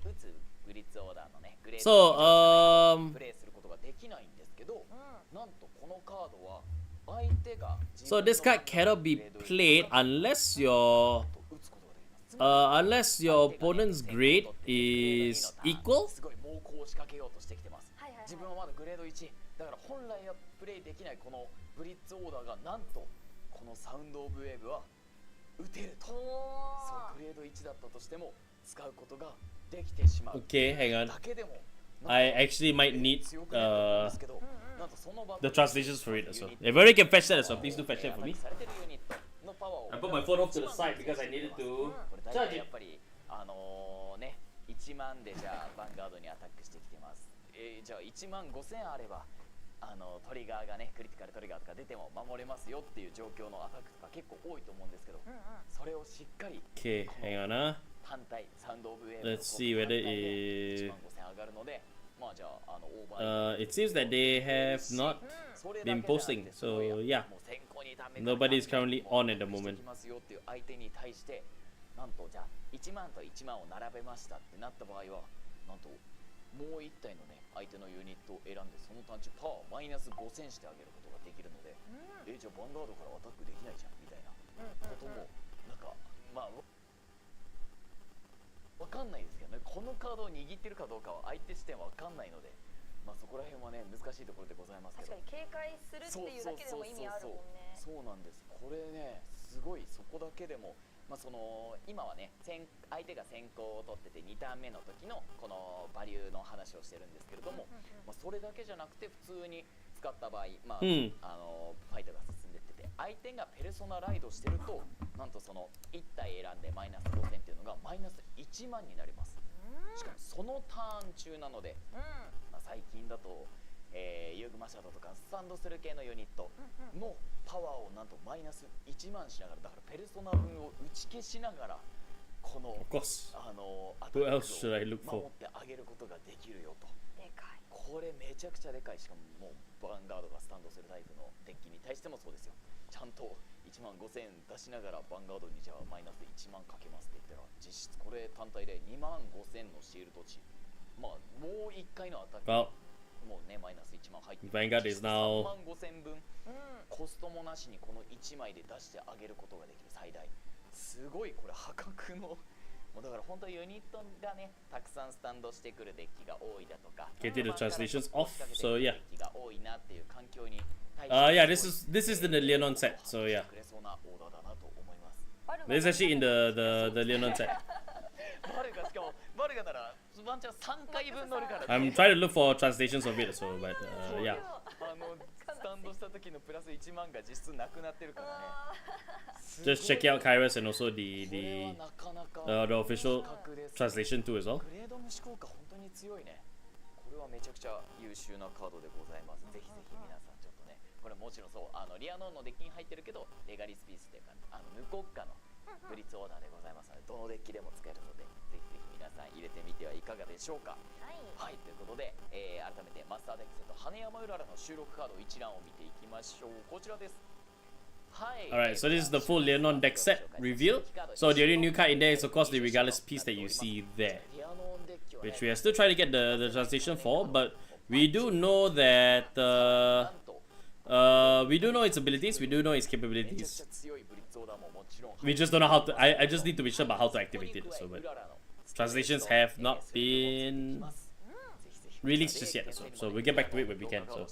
So プレイすることができないんですけど、なんとこのカードは相手が so this card cannot be played unless your opponent's grade is equal. すごい猛攻を仕掛けようとしてきてます。自分はまだグレード1だから本来はプレイできないこのブリッツオーダーがなんとこのサウンドオブウェーブは打てると。そうグレード1だったとしても使うことができてしまう。 Okay, hang on. だけでも I actually might need the translations for it as well. If everybody can fetch that as well, please do fetch that for me. I put my phone off to the side because I needed to これ大 charge 体やっ it. ぱりね1万でじゃあヴァンガードにアタックしてきてます。じゃあ1万5000あればトリガーがねクリティカルトリガーとか出ても守れますよっていう状況のアタックとか結構多いと思うんですけど、それをしっかり Okay, hang on, huh? 単体サウンドオブウェーブ Let's see whether it 1万5000上がるので、まあじゃあオーバー it seems that they have not been posting, so yeah, nobody is currently on at the moment. っていう相手に対してなんとじゃあ1万と1万を並べましたってなった場合はなんともう1体のね相手のユニットを選んでその単中パワーマイナス5000してあげることができるので、じゃあヴァンガードからアタックできないじゃんみたいなこともなんかまあわかんないですけどね、このカードを握ってるかどうかは相手視点はわかんないので、まあそこら辺はね難しいところでございますけど、確かに警戒するっていうだけでも意味あるもんね。そうなんです。これねすごいそこだけでもまあ、その今はね相手が先行を取ってて2ターン目の時のこのバリューの話をしてるんですけれども、まあ、それだけじゃなくて普通に使った場合、まあファイトが進んでってて相手がペルソナライドしてるとなんとその1体選んでマイナス5000っていうのがマイナス1万になります。しかもそのターン中なので、まあ、最近だと遊具マシャドとかスタンドする系のユニットのパワーをなんとマイナス1万しながら、だからペルソナ分を打ち消しながらこのアタックを守ってあげることができるよと。でかい。これめちゃくちゃでかい。しかももうヴァンガードがスタンドするタイプのデッキに対してもそうですよ。ちゃんと1万5000出しながらヴァンガードにじゃあマイナス1万かけますって言ったら実質これ単体で2万5000のシールド値、まあもう1回のアタック、もうねマイナス1万入ってVanguard is now 3万5000分、コストもなしにこの1枚で出してあげることができる。最大すごいこれ破格の、もうだから本当ユニットがねたくさんスタンドしてくるデッキが多いだとか Getting the translations off, so yeah. デッキが多いなっていう環境にYeah, this is the Leonon set, so yeah. くれそうなオーダーだなと思います。 This is actually in the Leonon set. バルガ、しかもバルガならワンチャン3回分乗るからね。 I'm trying to look for translations of it, so but yeah. スタンドした時のプラス1万が実質なくなってるからね。 Just check out Kairos and also the official translation too as well. グレード無視効果本当に強いね。これはめちゃくちゃ優秀なカードでございます。ぜひぜひ皆さんちょっとね、これもちろんそうリアノンのデッキに入ってるけどレガリスピースっていうか無国家のブリッツオーダーでございますので、どのデッキでも使えるのでぜひぜひ皆さん入れてみてはいかがでしょうか。はい、ということで、改めてマスターデックセット羽山うららの収録カード一覧を見ていきましょう。こちらです。Alright, so this is the full Leonon deck set review. So the only new card in there is of course the Regardless piece that you see there, which we are still trying to get the translation for, but we do know that we do know its abilities, we do know its capabilities. We just don't know how to. I just need to be sure about how to activate it. So, but translations have not been released just yet. So we'll get back to it when we can. So.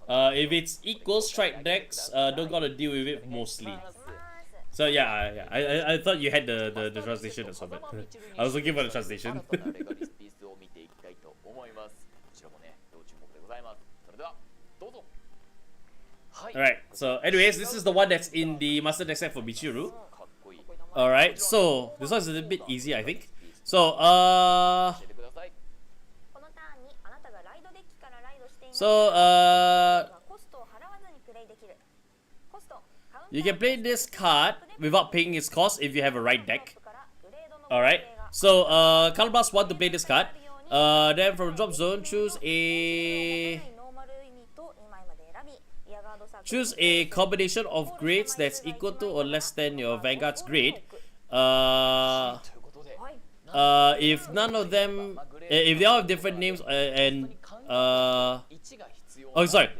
If it's equal strike decks, don't gotta deal with it mostly. So yeah, I thought you had the translation as well, but I was looking for the translation. Alright, so anyways, this is the one that's in the master deck set for Veissrugr. Alright, so this one's a little bit easy, I think. So you can play this card without paying its cost if you have a right deck. Alright, so Color Blast want to play this card. Then from drop zone, choose a combination of grades that's equal to or less than your Vanguard's grade. If none of them, if they all have different names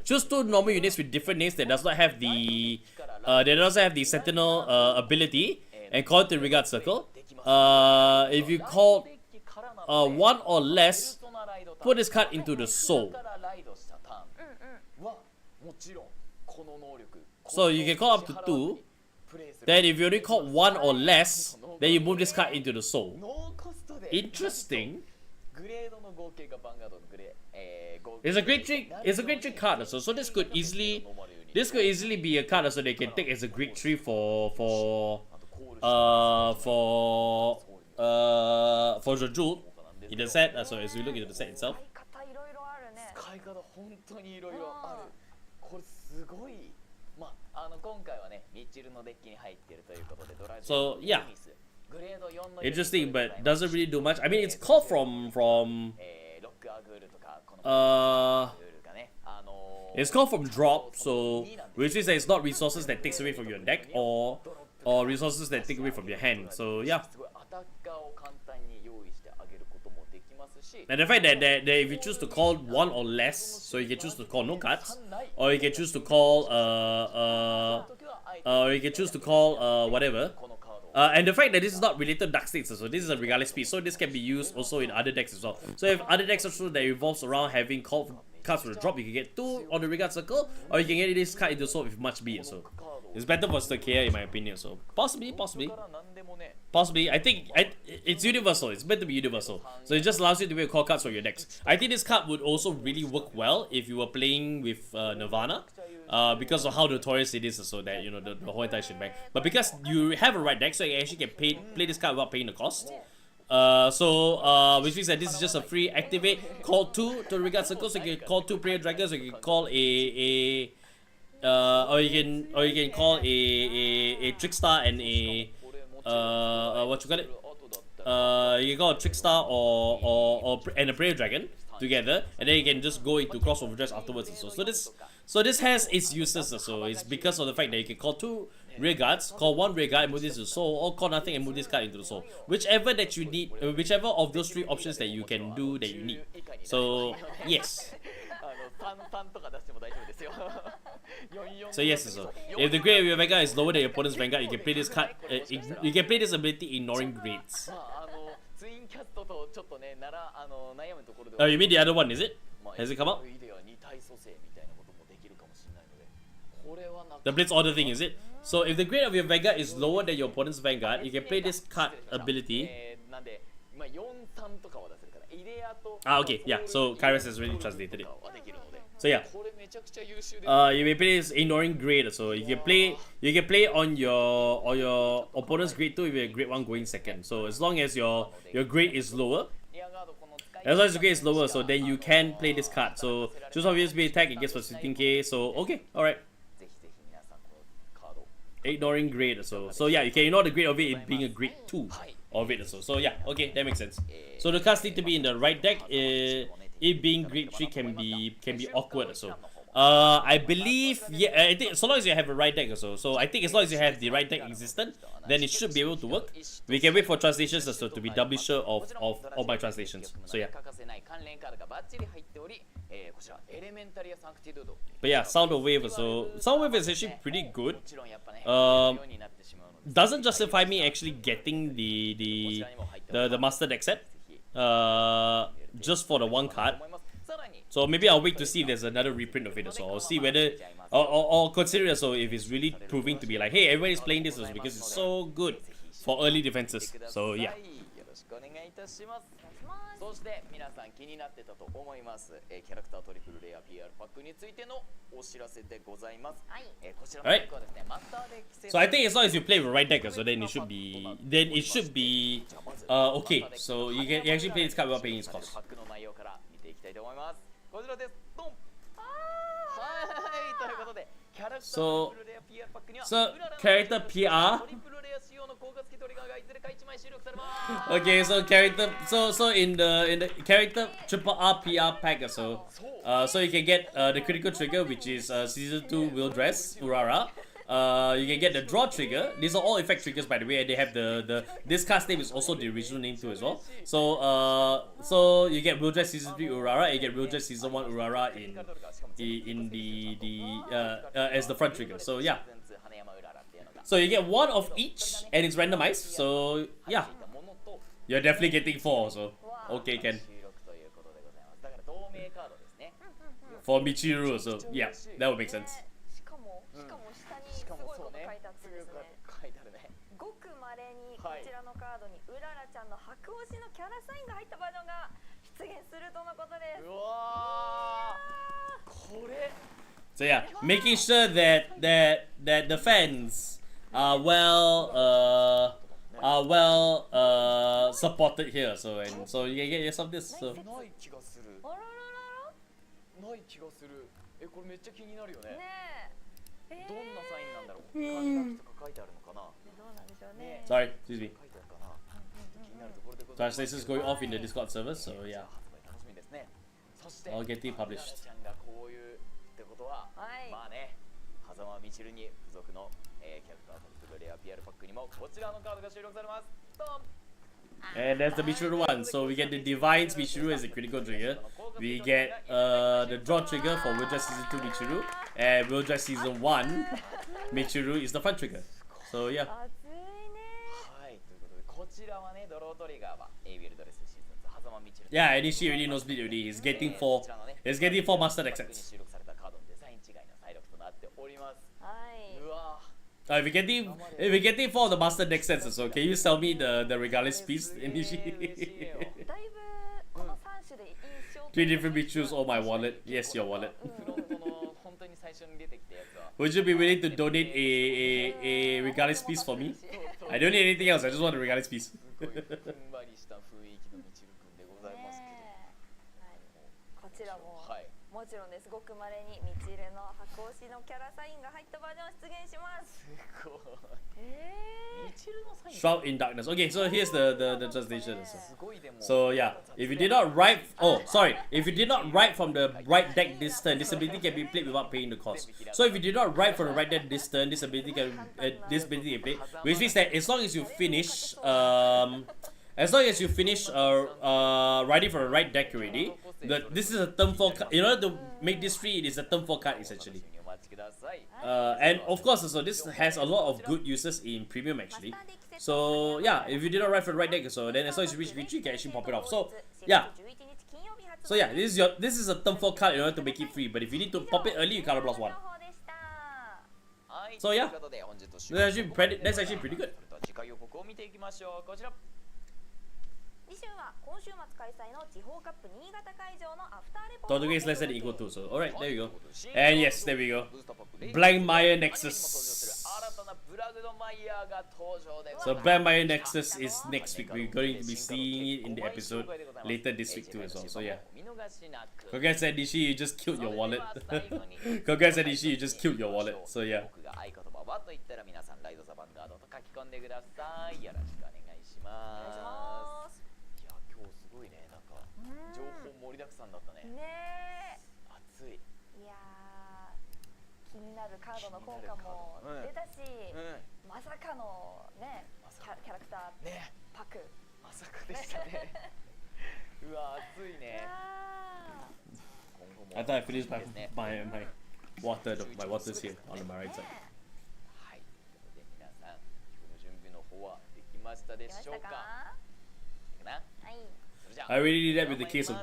choose two normal units with different names that does not have the Sentinel ability and call it the Regard Circle. If you call one or less, put this card into the soul. So you can call up to 2. Then if you only call 1 or less, then you move this card into the soul. Interesting. It's a great trick. It's a great trick card also. So this could easily be a card also they can take as a great tree for the jewel in the set. So as we look into the set itself. So yeah, interesting, but doesn't really do much. I mean, it's called from drop, so which means that it's not resources that takes away from your deck or resources that take away from your hand. So yeah. And the fact that if you choose to call 1 or less, so you can choose to call no cards, or you can choose to call whatever. And the fact that this is not related to Dark States, so this is a Regardless piece, so this can be used also in other decks as well. So if other decks also that revolves around having cards for the drop, you can get 2 on the Regard Circle, or you can get this card into soul with much be. So It's better for Stokia in my opinion. So possibly. から何でもね Possibly, it's universal. It's meant to be universal, so it just allows you to make call cards for your decks. I think this card would also really work well if you were playing with Nirvana, because of how notorious it is, so that you know the whole entire shit back. But because you have a right deck, so you actually can play this card without paying the cost. Which means that this is just a free activate. Call 2 to regard circle, so you can call 2 prayer dragons, or you can call or you can call a trickstar and a what you call it? You got a trickstar and a prayer dragon together, and then you can just go into cross overdress afterwards. So this has its uses. So it's because of the fact that you can call 2 rear guards, call 1 rear guard and move this to the soul, or call nothing and move this card into the soul. Whichever that you need, whichever of those 3 options that you can do that you need. So yes. So yes, so if the grade of your Vanguard is lower than your opponent's Vanguard, you can play this card. You can play this ability ignoring grades. Oh, you mean the other one? Is it? Has it come out? The Blitz Order thing, is it? So if the grade of your Vanguard is lower than your opponent's Vanguard, you can play this card ability. Okay, yeah. So Kairos has already translated it. So yeah, you may play this ignoring grade. So you can play on your opponent's grade 2 if you're grade 1 going second. So as long as your grade is lower, so then you can play this card. So choose of USB attack, it gets for 15k. So okay, alright. Ignoring grade. So yeah, you can ignore the grade of it being a grade 2 of it. So yeah, okay, that makes sense. So the cards need to be in the right deck. It being grade 3 can be awkward. So I believe, yeah, I think so long as you have a right deck also. So I think as long as you have the right deck existent, then it should be able to work. We can wait for translations also to be doubly sure of my translations. So yeah. But yeah, Sound of Wave. So Sound Wave is actually pretty good. Doesn't justify me actually getting the master deck set. Just for the 1 card. So maybe I'll wait to see if there's another reprint of it. So I'll see whether or consider it. So if it's really proving to be like, hey, everybody's playing this because it's so good for early defenses. So yeah. そして皆さん気になってたと思います、キャラクタートリプルレア PR パックについてのお知らせでございます、こちらのパックはですね、マスターデッキ So I think as long as you play with right deck, so then it should be okay. So you actually play this card without paying its cost. パックの内容から見ていきたいと思います。こちらです。ドン。はいということで、キャラクタートリプルレア PR パックには So character PR. Okay, so character, so in the character triple R PR pack, so you can get the critical trigger, which is season 2 Will Dress Urara. You can get the draw trigger. These are all effect triggers, by the way, and they have this card's name is also the original name too as well. So you get Will Dress season 3 Urara, and you get Will Dress season 1 Urara in as the front trigger. So yeah. So you get 1 of each, and it's randomized. So yeah, you're definitely getting 4. So okay, Ken. For Michiru, so yeah, that would make sense. ごく稀にこちらのカードにうららちゃんの白押しのキャラサインが入ったバージョンが出現するとのことです。うわー、これ。So yeah, making sure that the fans are well supported here. So you can get yourself this. So. ない気がする。ない気がする。これめっちゃ気になるよね。どんなサインなんだろう。漢字とか書いてあるのかな。どうなんでしょうね。Sorry, excuse me. Translation is going off in the Discord server, so yeah. I'll get it published. こういうってことは、まあね、狭間みちるに付属のキャラクタートリプルレア PR パックにもこちらのカードが収録されます。ドン。 And that's the Michiru one. So we get the Divine's Michiru as a critical trigger. We get the draw trigger for Will Dress Season 2 Michiru. And Will Dress Season 1 Michiru is the front trigger. So yeah. Yeah, and she already knows Bleed already. He's getting 4 master deck sets. if you're getting 4 of the master deck sets, so can you sell me the regardless piece initially? だいぶこの3種で印象 3 different Pichus or my wallet? Yes, your wallet. フロントの本当に最初に出てきたやつは Would you be willing to donate a regardless piece for me? I don't need anything else. I just want a regardless piece. すごいふんわりした雰囲気のみちるくんでございますけど、ねえ、はい、こちらも、はい、もちろんです。ごくまれにみちるの箱推しのキャラサインが入ったバージョン出現します。すごいみちるのサイン Shroud in Darkness. Okay, so here's the translation. すごいでも So yeah, if you did not write, if you did not write from the right deck this turn, this ability can be played without paying the cost. So if you did not write from the right deck this turn, this ability can be played, which means that as long as you finish, writing from the right deck already, this is a turn 4 card. In order to make this free, it is a turn 4 card essentially. お待ちください。 And of course, so this has a lot of good uses in premium actually. So yeah, if you did not write for the right deck, so then as long as you reach victory, you can actually pop it off. So yeah, this is a turn 4 card in order to make it free. But if you need to pop it early, you color plus 1. はい、 So yeah, ということで本日と that's actually pretty good. それでは次回予告を見ていきましょう。こちら。次週は今週末開催の地方カップ新潟会場のアフターレポー Total ト gains less than equal to. So alright, there you go. And yes, there we go. Blank Mire Nexus. 新たなブラグドマイヤーが登場で So Blank Mire Nexus is next week. We're going to be seeing it in the episode later this week too as well. So yeah. 見逃しなく Congrats Adishi, you just killed your wallet. Congrats Adishi, you just killed your wallet. So yeah. 僕が合言葉はと言ったら皆さんライドザバンガードと書き込んでください。よろしくお願いします。いや今日すごいね、なんか情報盛りだくさんだったね。ね熱い。え、いやー、気になるカードの効果も出たし、まさかのね、キャラクターね、パク。まさかでしたね。うわ熱いね。 I thought I finished my water. My water's here on my right side. はい。ということで皆さん、今日の準備の方はできましたでしょうか。かな。はい。それじゃあ I already did that with the case of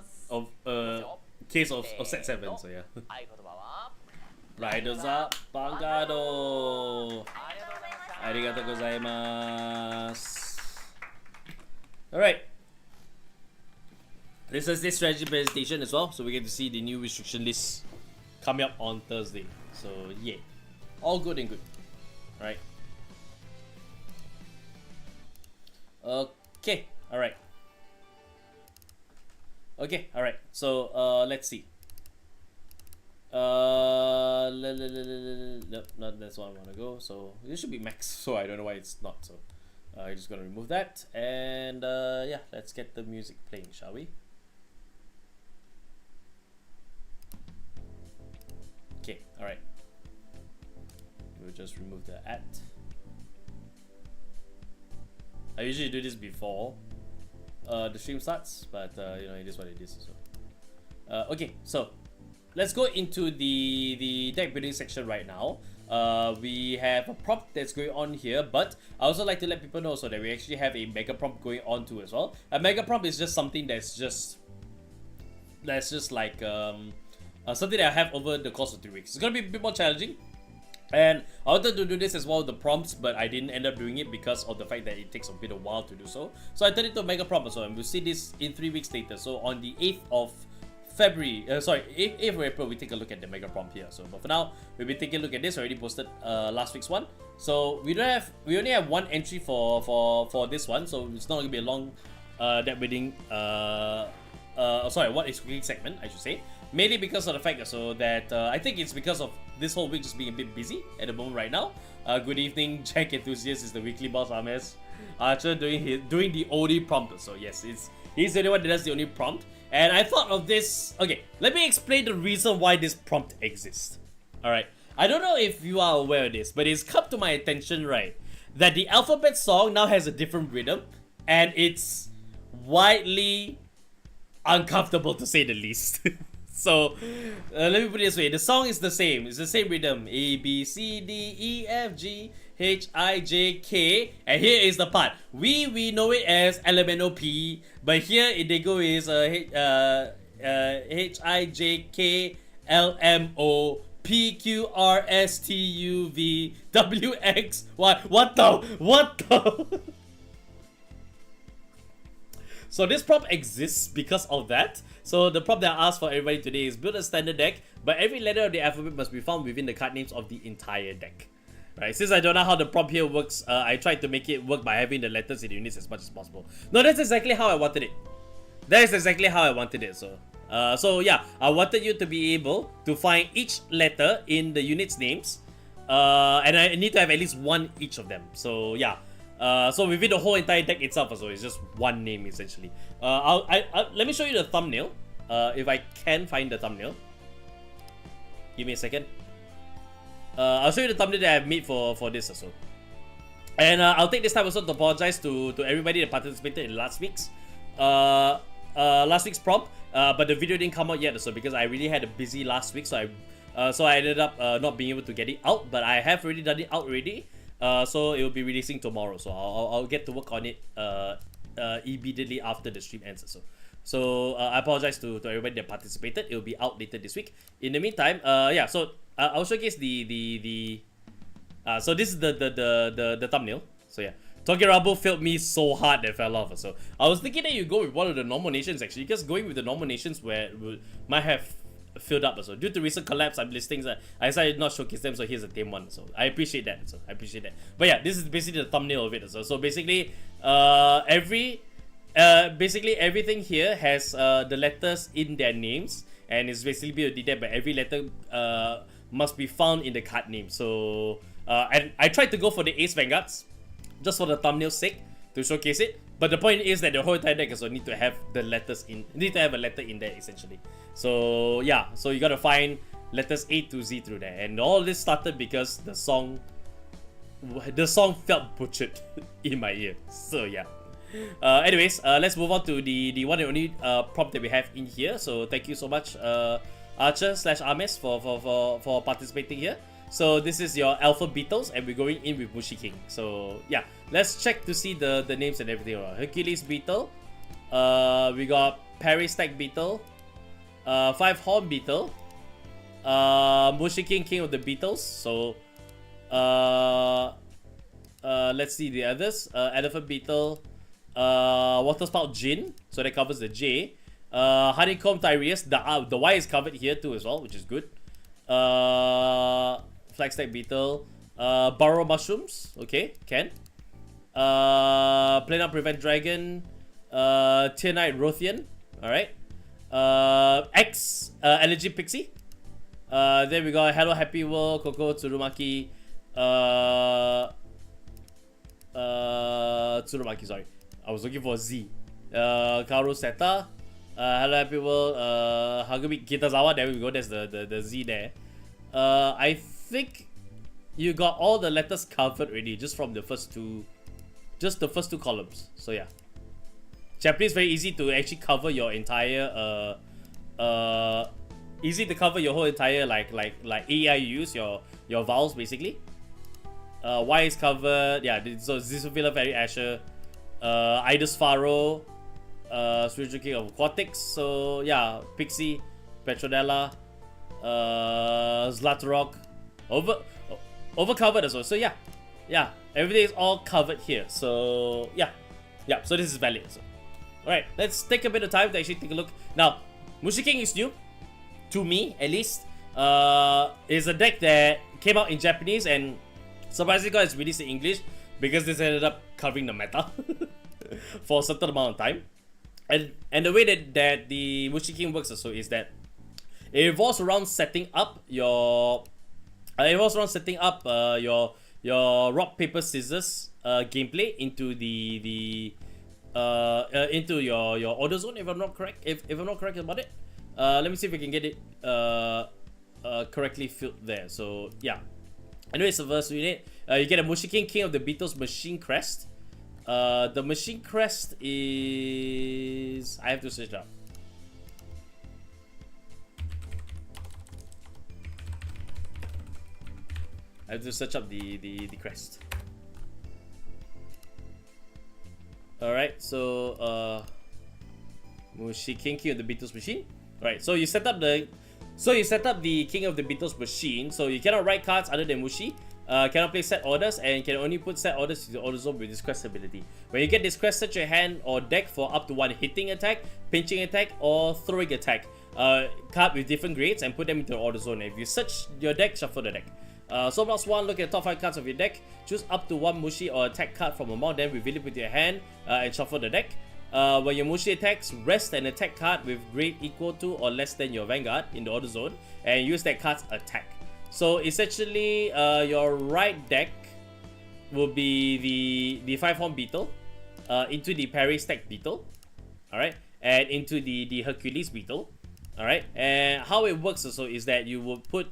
set 7. So yeah. 合言葉は Riders up, Vanguard. ありがとうございました。 Alright. This is this strategy presentation as well, so we get to see the new restriction list coming up on Thursday. So yeah, all good and good. Alright. Okay, alright. Okay, alright. So let's see. Nope, not that's what I want to go. So this should be max, so I don't know why it's not. So I'm just gonna remove that, and yeah, let's get the music playing, shall we? Okay, alright. We'll just remove the at. I usually do this before the stream starts, but you know, it is what it is. So okay, so let's go into the deck building section right now. We have a prompt that's going on here, but I also like to let people know so that we actually have a mega prompt going on too as well. A mega prompt is just something that's just like something that I have over the course of 3 weeks. It's gonna be a bit more challenging, and I wanted to do this as well with the prompts, but I didn't end up doing it because of the fact that it takes a bit of while to do so. So I turned it to a mega prompt as well, and we'll see this in 3 weeks later. So on the 8th of February, 8th of April, we take a look at the mega prompt here. So, but for now, we'll be taking a look at this. Already posted last week's one. So we only have one entry for this one. So it's not gonna be a long deck building. What is cooking segment, I should say. Mainly because of the fact that I think it's because of this whole week just being a bit busy at the moment right now. Good evening, Jack Enthusiast is the weekly boss, Ames. Archer doing the OD prompt. So yes, he's the only one that does the only prompt. And I thought of this. Okay, let me explain the reason why this prompt exists. Alright, I don't know if you are aware of this, but it's come to my attention, right, that the alphabet song now has a different rhythm, and it's widely uncomfortable to say the least. So let me put it this way: the song is the same. It's the same rhythm: A B C D E F G H I J K, and here is the part. We know it as LMNOP, but here they go is H I J K L M O PQRSTUVWXY. What the? So this prompt exists because of that. So the prompt that I asked for everybody today is build a standard deck, but every letter of the alphabet must be found within the card names of the entire deck. Right, since I don't know how the prompt here works, I tried to make it work by having the letters in the units as much as possible. No, that's exactly how I wanted it. That is exactly how I wanted it. So yeah, I wanted you to be able to find each letter in the unit's names, and I need to have at least one each of them. So yeah. So within the whole entire deck itself, so it's just one name essentially. Let me show you the thumbnail. If I can find the thumbnail. Give me a second. I'll show you the thumbnail that I've made for this also. And I'll take this time also to apologize to everybody that participated in last week's prompt. But the video didn't come out yet, so because I really had a busy last week, so I ended up not being able to get it out. But I have already done it out already. So it will be releasing tomorrow. So I'll get to work on it immediately after the stream ends. So I apologize to everybody that participated. It will be out later this week. In the meantime, yeah. So I'll showcase so this is the thumbnail. So yeah, Togerabu failed me so hard that fell off. So I was thinking that you go with one of the nominations actually, because going with the nominations might have filled up. So due to recent collabs, I'm listings, I decided not showcase them. So here's a tame one. So I appreciate that. But yeah, this is basically the thumbnail of it. So basically, basically everything here has the letters in their names, and it's basically built that, but every letter must be found in the card name. So and I tried to go for the Ace Vanguards just for the thumbnail's sake to showcase it. But the point is that the whole entire deck also need to have the letters in, need to have a letter in there essentially. So yeah, so you gotta find letters A to Z through there, and all this started because the song felt butchered in my ear. So yeah. Anyways, let's move on to the one and only prompt that we have in here. So thank you so much, Archer/Ames for participating here. So this is your Alpha Beetles, and we're going in with Mushi King. So yeah, let's check to see the names and everything. Hercules Beetle, we got Paris Stack Beetle, 5-Horn Beetle, Mushi King, King of the Beetles. So let's see the others. Elephant Beetle, Water Spout Jin, so that covers the J. Honeycomb Tyreus, the Y is covered here too as well, which is good. Flagstack Beetle, Burrow Mushrooms, okay, can. Planar Prevent Dragon, Tiernite Rothian, alright. X, Allergy Pixie. Then we got Hello Happy World, Coco Tsurumaki, Tsurumaki, sorry. I was looking for Z. Kaoru Seta, Hello Happy World, Hagumi Kitazawa, there we go, there's the Z there. I think you got all the letters covered already, just from the first two columns. So yeah, Japanese very easy to actually cover your entire easy to cover your whole entire like AEI you use, your vowels basically. Y is covered, yeah. So Zisufila Fairy Asher, Idus Pharaoh, Spiritual King of Aquatics. So yeah, Pixie, Petronella, Zlatarok, over covered as well. So yeah, everything is all covered here. So yeah, so this is valid. So alright, let's take a bit of time to actually take a look. Now, Mushi King is new, to me at least. It's a deck that came out in Japanese and surprisingly got its released in English, because this ended up covering the meta for a certain amount of time. And the way that the Mushi King works also is that it revolves around setting up your your rock paper scissors gameplay into into your order zone, if I'm not correct. If I'm not correct about it, let me see if we can get it correctly filled there. So yeah. Anyways, the first unit, you get a Mushi King, King of the Beetles Machine Crest. The Machine Crest is, I have to search it up. I have to search up the crest. Alright, so Mushi King, King of the Beetles Machine. Alright, so you set up the So you set up the King of the Beetles machine. So you cannot write cards other than Mushi. Cannot play set orders, and can only put set orders to the order zone with this quest ability. When you get this quest, set your hand or deck for up to 1 hitting attack, pinching attack, or throwing attack card with different grades and put them into the order zone. If you search your deck, shuffle the deck. So plus 1, look at the top 5 cards of your deck, choose up to 1 Mushi or attack card from amount, then reveal it with your hand and shuffle the deck. When your Mushi attacks, rest an attack card with grade equal to or less than your Vanguard in the order zone and use that card's attack. So essentially, your right deck will be the 5-horn beetle, into the parry stack beetle, alright, and into the Hercules beetle, alright. And how it works also is that you will put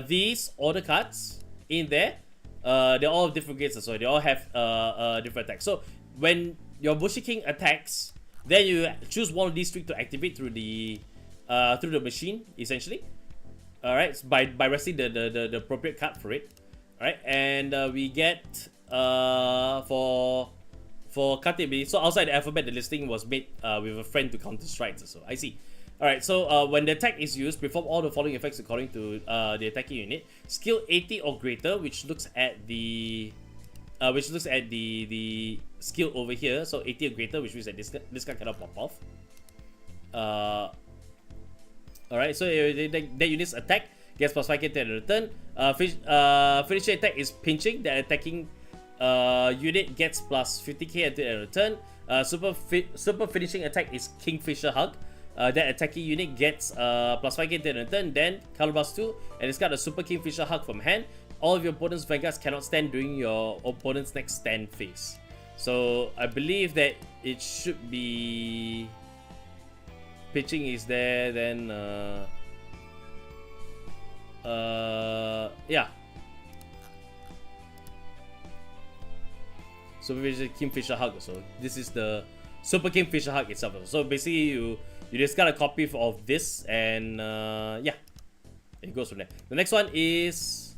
these order cards in there. They're all different grades, so they all have different attacks. So when your Mushi King attacks, then you choose one of these 3 to activate through the machine, essentially. Alright, by resting the appropriate card for it. Alright, and we get for card ability. So outside the alphabet, the listing was made with a friend to counter strikes. So I see. Alright, so when the attack is used, perform all the following effects according to the attacking unit. Skill 80 or greater, which looks at the skill over here. So 80 or greater, which means that this card cannot pop off. Alright, so that unit's attack gets plus 5k to the return. Finishing attack is pinching. The attacking unit gets plus 50k at the return. Super finishing attack is Kingfisher Hug. That attacking unit gets plus 5k to the return. Then color plus 2, and it's got a Super Kingfisher Hug from hand. All of your opponent's Vanguards cannot stand during your opponent's next stand phase. So I believe that it should be... Pitching is there, then yeah. So basically Kingfisher Hug. So this is the Super Kingfisher Hug itself. So basically you just got a copy of this, and yeah, it goes from there. The next one is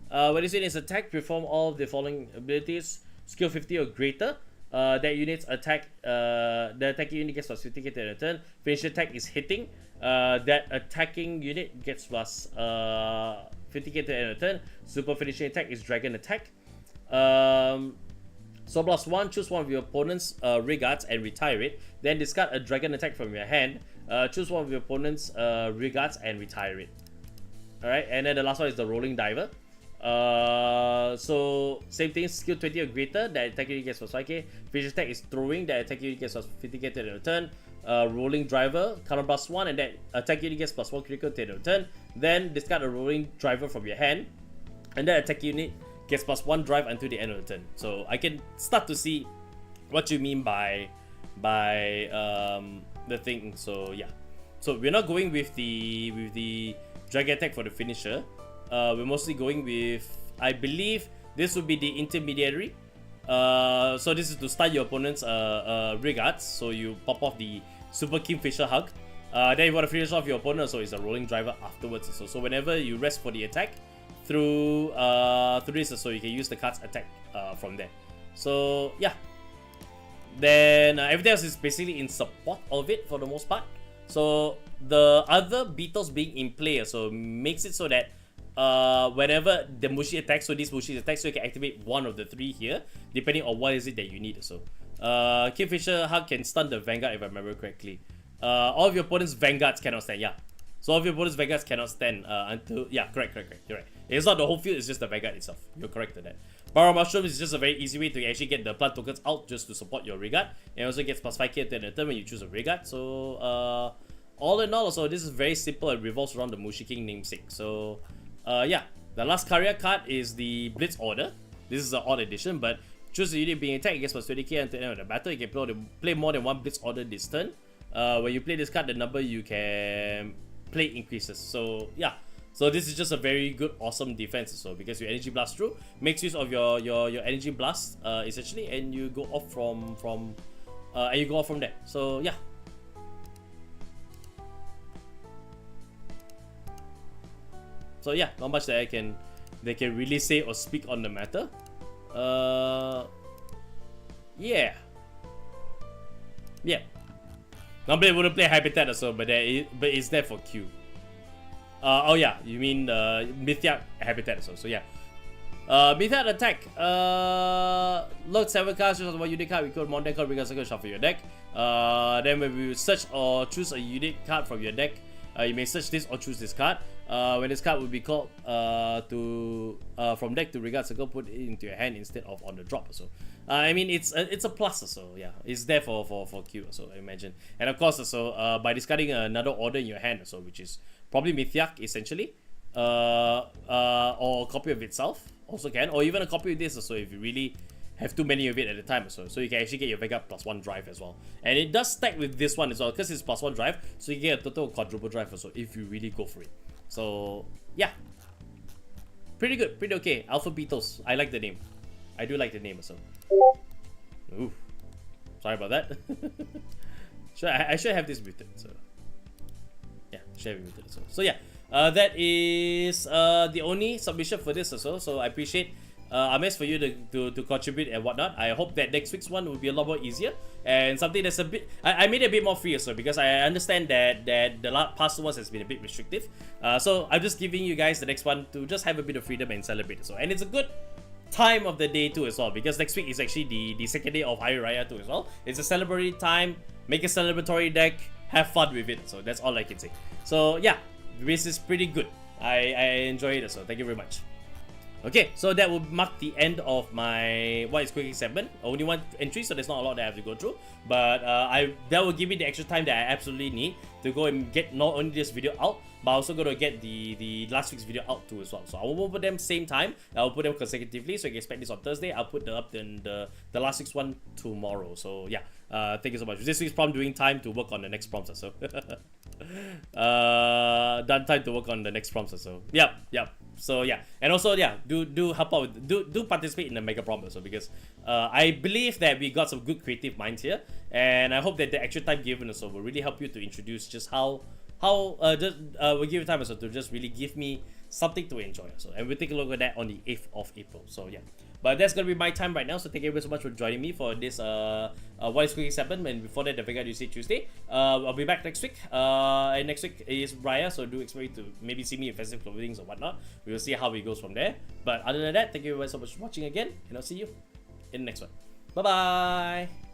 when this unit is attacked, perform all of the following abilities. Skill 50 or greater. That unit's attack, the attacking unit gets plus 50k to the return. Finish attack is hitting. That attacking unit gets plus 50k to the return. Super finishing attack is dragon attack. So plus 1, choose one of your opponent's regards and retire it. Then discard a dragon attack from your hand. Choose one of your opponent's regards and retire it. Alright, and then the last one is the rolling diver. So same thing, skill 20 or greater, that attacking unit gets plus 5k. Finish attack is throwing, that attacking unit gets plus 50k to the return. Rolling driver, color plus 1, and that attacking unit gets plus 1 critical to the return. Then discard a rolling driver from your hand, and that attacking unit gets plus 1 drive until the end of the turn. So I can start to see what you mean by the thing. So yeah, so we're not going with the dragon attack for the finisher. We're mostly going with, I believe this would be the intermediary. So this is to stun your opponent's regards. So you pop off the Super Kingfisher Hug. Then you want to finish off your opponent, so it's a rolling driver afterwards. So whenever you rest for the attack through this, so you can use the card's attack from there. So yeah. Then everything else is basically in support of it for the most part. So the other beetles being in play, so makes it so that whenever the Mushi attacks, so this Mushi attacks, so you can activate one of the 3 here, depending on what is it that you need. So Kingfisher Hug can stun the Vanguard, if I remember correctly. All of your opponent's Vanguards cannot stand, yeah. So all of your opponent's Vanguards cannot stand until, yeah, correct, you're right. It's not the whole field, it's just the Vanguard itself. You're correct to that. Power Mushroom is just a very easy way to actually get the plant tokens out just to support your regard. And also gets plus 5k to the turn when you choose a regard. So all in all, so this is very simple and revolves around the Mushi King namesake. So yeah, the last career card is the Blitz Order. This is an odd edition, but choose the unit being attacked, it gets plus 20k until the end of the battle. You can play more than 1 Blitz Order this turn. When you play this card, the number you can play increases. So yeah, so this is just a very good, awesome defense. So because you energy blast through, makes use of your energy blast essentially, and you go off from there. So yeah. So yeah, not much that they can really say or speak on the matter. Yeah. Normally I wouldn't play Habitat or so, but it's there for Q. Oh yeah, you mean Mythic Habitat. So yeah. Mythic Attack. Load 7 cards, choose one unique card, record Monday card, regard circle, shuffle your deck. Then when you search or choose a unique card from your deck, you may search this or choose this card. When this card will be called from deck to regard circle, put it into your hand instead of on the drop. So I mean it's a plus. So yeah, it's there for Q. So I imagine, and of course also by discarding another order in your hand, so which is probably Mythic essentially, or a copy of itself also can, or even a copy of this. So if you really have too many of it at a time, so you can actually get your Vanguard +1 drive as well, and it does stack with this one as well because it's +1 drive, so you get a total quadruple drive also if you really go for it. So yeah, pretty good, pretty okay. Alpha Beetles, I like the name. I do like the name also. Ooh, sorry about that. I should have this muted. So yeah, should have it muted. So yeah, that is the only submission for this also. So I appreciate Ames for you to contribute and whatnot. I hope that next week's one will be a lot more easier and something that's a bit. I made it a bit more free also because I understand that the past ones has been a bit restrictive. So I'm just giving you guys the next one to just have a bit of freedom and celebrate. So and it's a good time of the day too as well because next week is actually the second day of Hari Raya too as well. It's a celebratory time. Make a celebratory deck. Have fun with it. So that's all I can say. So yeah, this is pretty good. I enjoy it also. Thank you very much. Okay, so that will mark the end of my What is Cooking segment. Only one entry, so there's not a lot that I have to go through. But that will give me the extra time that I absolutely need to go and get not only this video out, but also going to get the last week's video out too as well. So I will put them same time. I will put them consecutively, so you can expect this on Thursday. I'll put up the last week's one tomorrow. So yeah, thank you so much. This week's prompt doing time to work on the next prompts. So done time to work on the next prompts. So yep. So yeah, and also yeah, do help out with, do participate in the mega prompt also because I believe that we got some good creative minds here, and I hope that the extra time given also will really help you to introduce just how we'll give you time also to just really give me something to enjoy also, and we'll take a look at that on the 8th of April. So yeah, but that's gonna be my time right now. So thank you very so much for joining me for this What is Cooking 7, and before that the Vanguard Tuesday. I'll be back next week. And next week is Raya, so do expect to maybe see me in festive clothing or whatnot. We will see how it goes from there. But other than that, thank you very so much for watching again, and I'll see you in the next one. Bye bye.